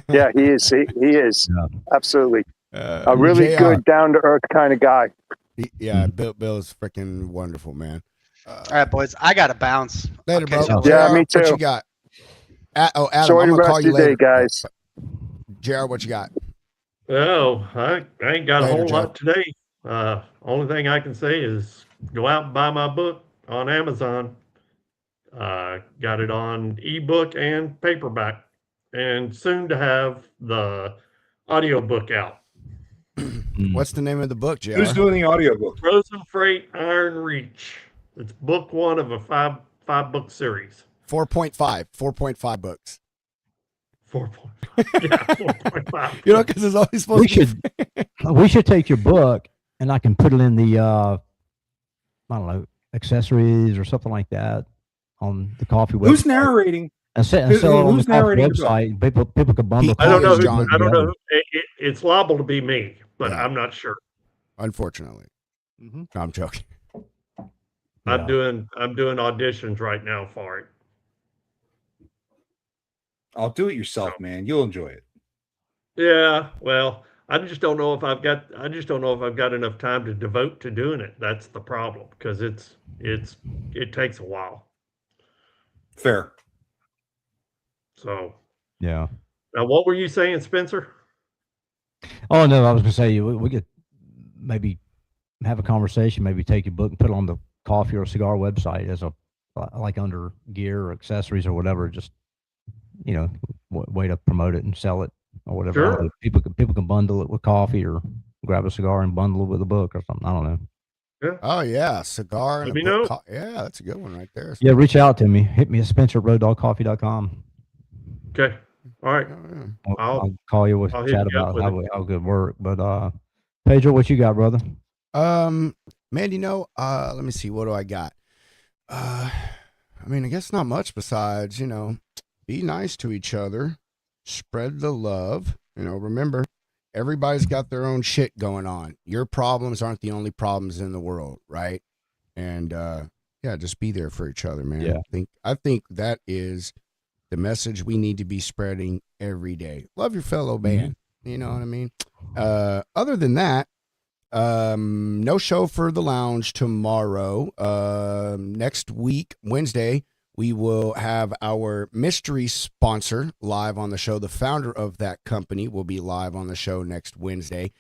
Yeah, he is. He is absolutely a really JR, good, down to earth kind of guy. Bill is freaking wonderful, man. All right, boys, I gotta bounce. Later, bro. So, yeah, me too. What you got? Adam, Enjoy I'm the gonna call rest you of your later, day, guys. JR, what you got? Oh, I ain't got a whole Joe. lot today. Only thing I can say is go out and buy my book on Amazon. Got it on ebook and paperback, and soon to have the audiobook out. What's the name of the book, JR? Who's doing the audiobook? Frozen Freight Iron Reach. It's book 1 of a five book series. 4.5 books. 4.5. Yeah, 4.5. Because it's always supposed we should take your book and I can put it in the I don't know, accessories or something like that on the coffee website. Who's narrating? And sell it on the coffee website. People can bundle. I don't know. John. I don't know. It's liable to be me, but I'm not sure. Unfortunately, no, I'm joking. I'm doing auditions right now for it. I'll do it yourself, man. You'll enjoy it. Yeah, well, I just don't know if I've got enough time to devote to doing it. That's the problem, because it takes a while. Fair. So yeah. Now, what were you saying, Spencer? Oh no, I was gonna say we could maybe have a conversation, maybe take your book and put it on the coffee or cigar website as a like under gear or accessories or whatever. Just way to promote it and sell it or whatever. Sure. People can bundle it with coffee or grab a cigar and bundle it with a book or something. I don't know. Yeah. Oh yeah, cigar and Let me know. Yeah, that's a good one right there. Yeah, reach out to me. Hit me at Spencer@roaddogcoffee.com. Okay. All right. I'll call you with I'll hit chat you up about with how good work. But Pedro, what you got, brother? Man, let me see. What do I got? I guess not much besides, be nice to each other, spread the love. Remember, everybody's got their own shit going on. Your problems aren't the only problems in the world, right? And just be there for each other, man. Yeah. I think that is the message we need to be spreading every day. Love your fellow man. You know what I mean? Other than that, no show for the lounge tomorrow. Next week, Wednesday, we will have our mystery sponsor live on the show. The founder of that company will be live on the show next Wednesday.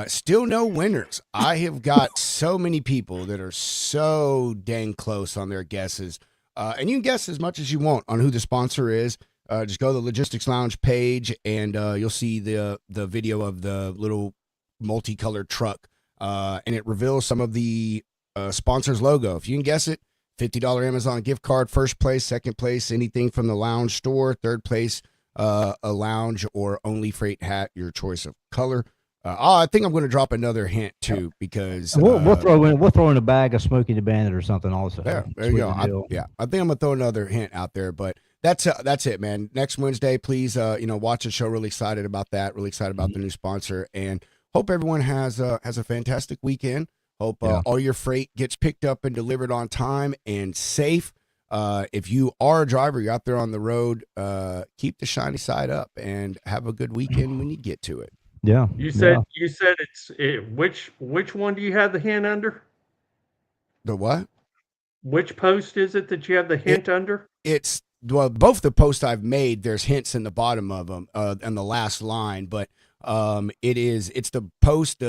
Still no winners. I have got so many people that are so dang close on their guesses. And you can guess as much as you want on who the sponsor is. Just go to the Logistics Lounge page and you'll see the video of the little multicolored truck. And it reveals some of the sponsor's logo. If you can guess it, $50 Amazon gift card, first place, second place, anything from the lounge store, third place, a lounge or only freight hat, your choice of color. I think I'm going to drop another hint too, because we'll throw in a bag of Smokey the Bandit or something also. There you go. I think I'm going to throw another hint out there, but that's it, man. Next Wednesday, please, watch the show. Really excited about that. Really excited about the new sponsor, and hope everyone has a fantastic weekend. Hope all your freight gets picked up and delivered on time and safe. If you are a driver, you're out there on the road, keep the shiny side up and have a good weekend when you get to it. Yeah. You said which one do you have the hint under? The what? Which post is it that you have the hint under? It's both the posts I've made. There's hints in the bottom of them, and the last line, but it's the post.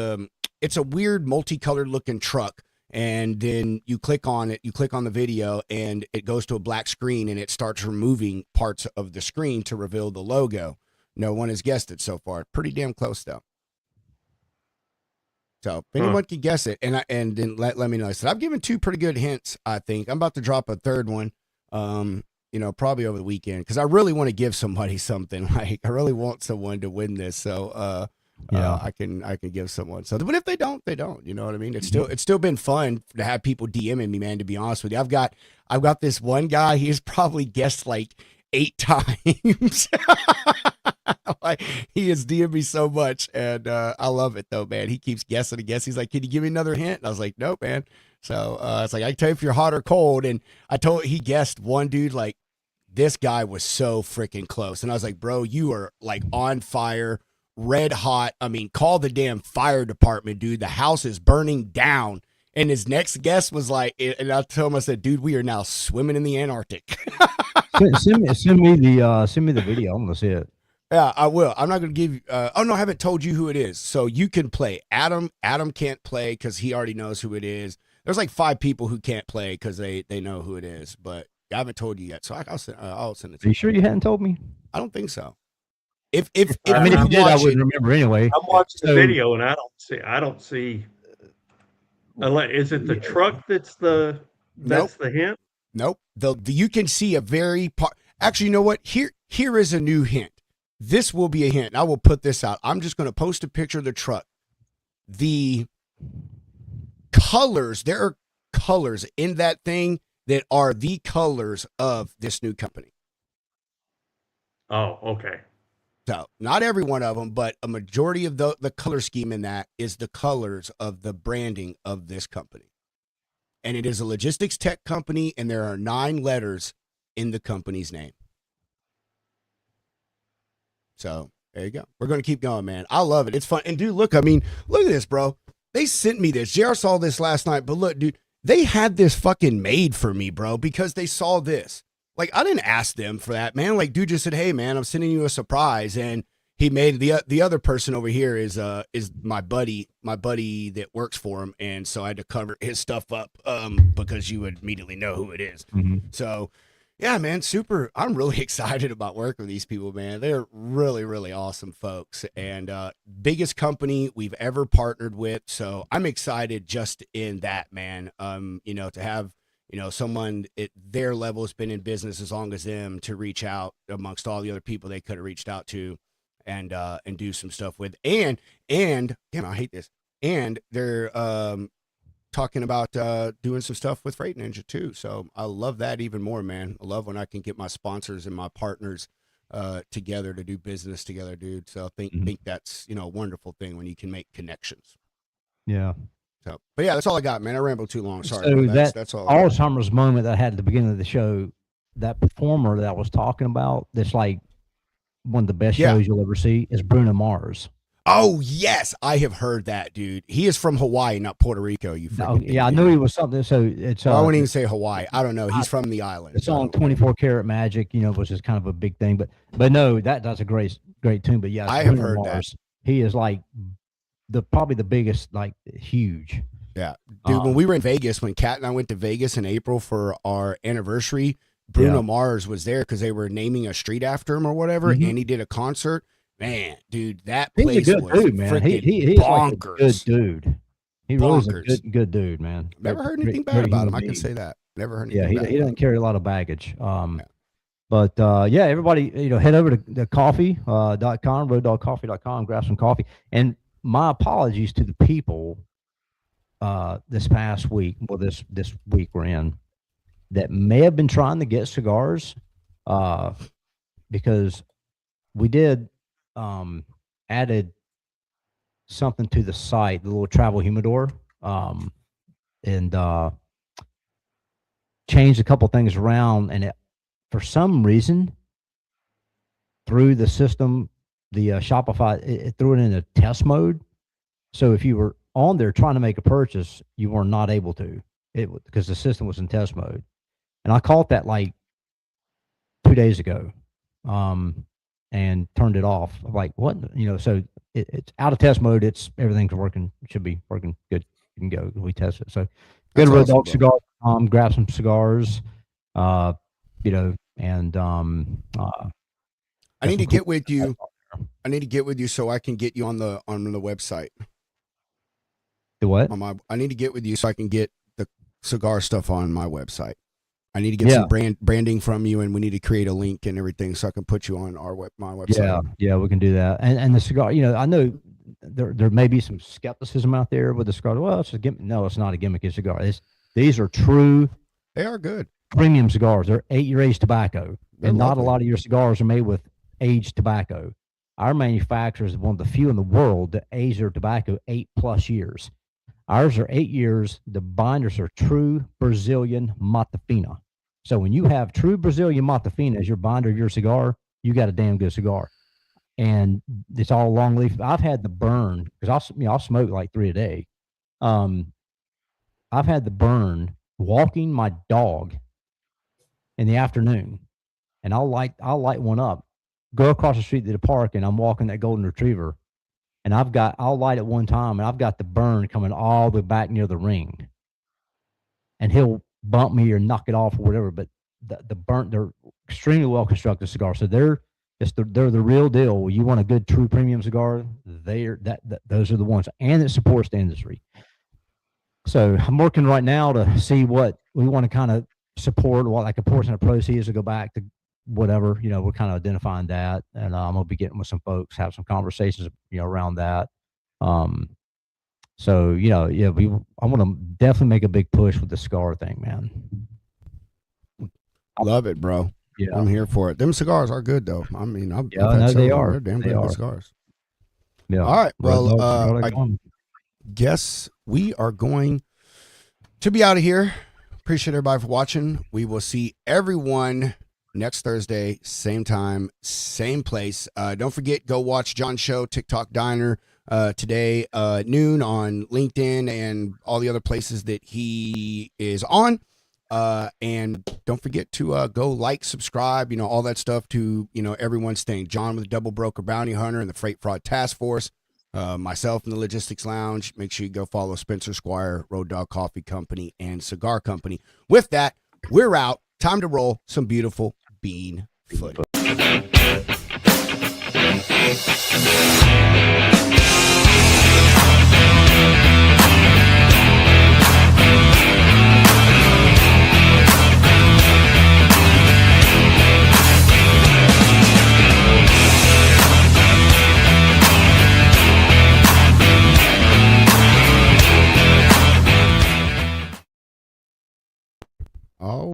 It's a weird multicolored looking truck, and then you click on it. You click on the video, and it goes to a black screen, and it starts removing parts of the screen to reveal the logo. No one has guessed it so far. Pretty damn close though. So if anyone can guess it, and then let me know. I said I've given 2 pretty good hints. I think I'm about to drop a third one. Probably over the weekend, because I really want to give somebody something. Like I really want someone to win this. So I can give someone something. But if they don't, they don't. You know what I mean? It's still been fun to have people DMing me, man. To be honest with you, I've got this one guy. He's probably guessed like 8 times. Like he has DM'd me so much, and I love it though, man. He keeps guessing and guessing. He's like, "Can you give me another hint?" And I was like, "Nope, man." So it's like I can tell you if you're hot or cold. And he guessed one dude, like this guy was so freaking close, and I was like, "Bro, you are like on fire, red hot. I mean, call the damn fire department, dude. The house is burning down." And his next guess was like, and I told him, I said, "Dude, we are now swimming in the Antarctic." send me the video. I'm gonna see it. Yeah, I will. I'm not going to give you. I haven't told you who it is. So you can play. Adam can't play because he already knows who it is. There's like 5 people who can't play because they know who it is. But I haven't told you yet. So I'll send it to you. Are you sure you hadn't told me? I don't think so. If you did, I wouldn't remember anyway. I'm watching the video and I don't see. Is it the truck that's the hint? Nope. You can see a very part. Actually, you know what? Here is a new hint. This will be a hint. I will put this out. I'm just going to post a picture of the truck. The colors, there are colors in that thing that are the colors of this new company. Oh, okay. So not every one of them, but a majority of the color scheme in that is the colors of the branding of this company. And it is a logistics tech company, and there are 9 letters in the company's name. So there you go. We're going to keep going, man. I love it. It's fun. And dude, look at this, bro. They sent me this. JR saw this last night, but look, dude, they had this fucking made for me, bro, because they saw this. Like, I didn't ask them for that, man. Like, dude just said, "Hey, man, I'm sending you a surprise." And he made the other person over here is my buddy that works for him. And so I had to cover his stuff up because you would immediately know who it is. Mm-hmm. So yeah, man, super. I'm really excited about working with these people, man. They're really, really awesome folks, and biggest company we've ever partnered with. So I'm excited just in that, man. To have, someone at their level has been in business as long as them to reach out amongst all the other people they could have reached out to and do some stuff with. And damn, I hate this. And they're, talking about doing some stuff with Freight Ninja too. So I love that even more, man. I love when I can get my sponsors and my partners together to do business together, dude. So I think that's, a wonderful thing when you can make connections. Yeah. So, but yeah, that's all I got, man. I rambled too long. Sorry. So that's all. Alzheimer's moment that I had at the beginning of the show, that performer that I was talking about, that's like one of the best shows you'll ever see, is Bruno Mars. Oh yes, I have heard that, dude. He is from Hawaii, not Puerto Rico. You Oh, freaking yeah, I knew he was something. So it's well, I wouldn't even say Hawaii. I don't know. He's from the island. The song 24 Karat Magic, was just kind of a big thing, but no, that's a great tune. But yeah, I have heard that. He is like probably the biggest, like huge. Yeah, dude. When we were in Vegas, when Kat and I went to Vegas in April for our anniversary, Bruno Mars was there because they were naming a street after him or whatever, and he did a concert. Man, dude, that place he's a good was dude, man. He's bonkers. Like a good dude. He really is a good dude, man. Never heard anything bad about him. I can say that. Never heard anything bad. He doesn't carry a lot of baggage. But everybody, head over to coffee.com, roaddogcoffee.com, grab some coffee. And my apologies to the people this past week, well, this week we're in, that may have been trying to get cigars, because we did added something to the site, the little travel humidor, and changed a couple things around, and it, for some reason, through the system, the Shopify, it threw it in a test mode. So if you were on there trying to make a purchase, you were not able to, because the system was in test mode. And I caught that like 2 days ago, and turned it off. I'm like, what? So it's out of test mode. Everything's working. Should be working good. You can go. We test it. So go to Road Dog Cigar, grab some cigars, and I need to get with you. I need to get with you so I can get you on the website. The what? I need to get with you so I can get the cigar stuff on my website. I need to get some branding from you, and we need to create a link and everything so I can put you on my website. Yeah, we can do that. And the cigar, I know there may be some skepticism out there with the cigar. Well, it's a gimmick. No, it's not a gimmicky cigar. These are true. They are good premium cigars. They're 8-year aged tobacco, and not lovely. a lot of your cigars are made with aged tobacco. Our manufacturer is one of the few in the world that age their tobacco 8+ years. Ours are 8 years. The binders are true Brazilian Mata Fina. So when you have true Brazilian Mata Fina as your binder of your cigar, you got a damn good cigar. And it's all long leaf. I've had the burn, because I'll smoke like 3 a day. I've had the burn walking my dog in the afternoon, and I'll light one up, go across the street to the park, and I'm walking that golden retriever, and I'll light it one time, and I've got the burn coming all the way back near the ring, and he'll bump me or knock it off or whatever. But the burnt, they're extremely well constructed cigars. So they're the real deal. You want a good true premium cigar, those are the ones, and it supports the industry. So I'm working right now to see what we want to kind of support, what like a portion of proceeds to go back to whatever, we're kind of identifying that, and I'm gonna be getting with some folks, have some conversations, around that. So I want to definitely make a big push with the cigar thing, man. Love it, bro. Yeah, I'm here for it. Them cigars are good, though. I mean, they are. They're damn good cigars. Yeah. All right. Well, I guess we are going to be out of here. Appreciate everybody for watching. We will see everyone next Thursday, same time, same place. Don't forget, go watch John's show, TikTok Diner, today, noon on LinkedIn and all the other places that he is on. And don't forget to go like, subscribe, all that stuff to, everyone's thing. John with the Double Broker Bounty Hunter and the Freight Fraud Task Force. Myself in the Logistics Lounge. Make sure you go follow Spencer Squire, Road Dog Coffee Company, and Cigar Company. With that, we're out. Time to roll some beautiful bean footage.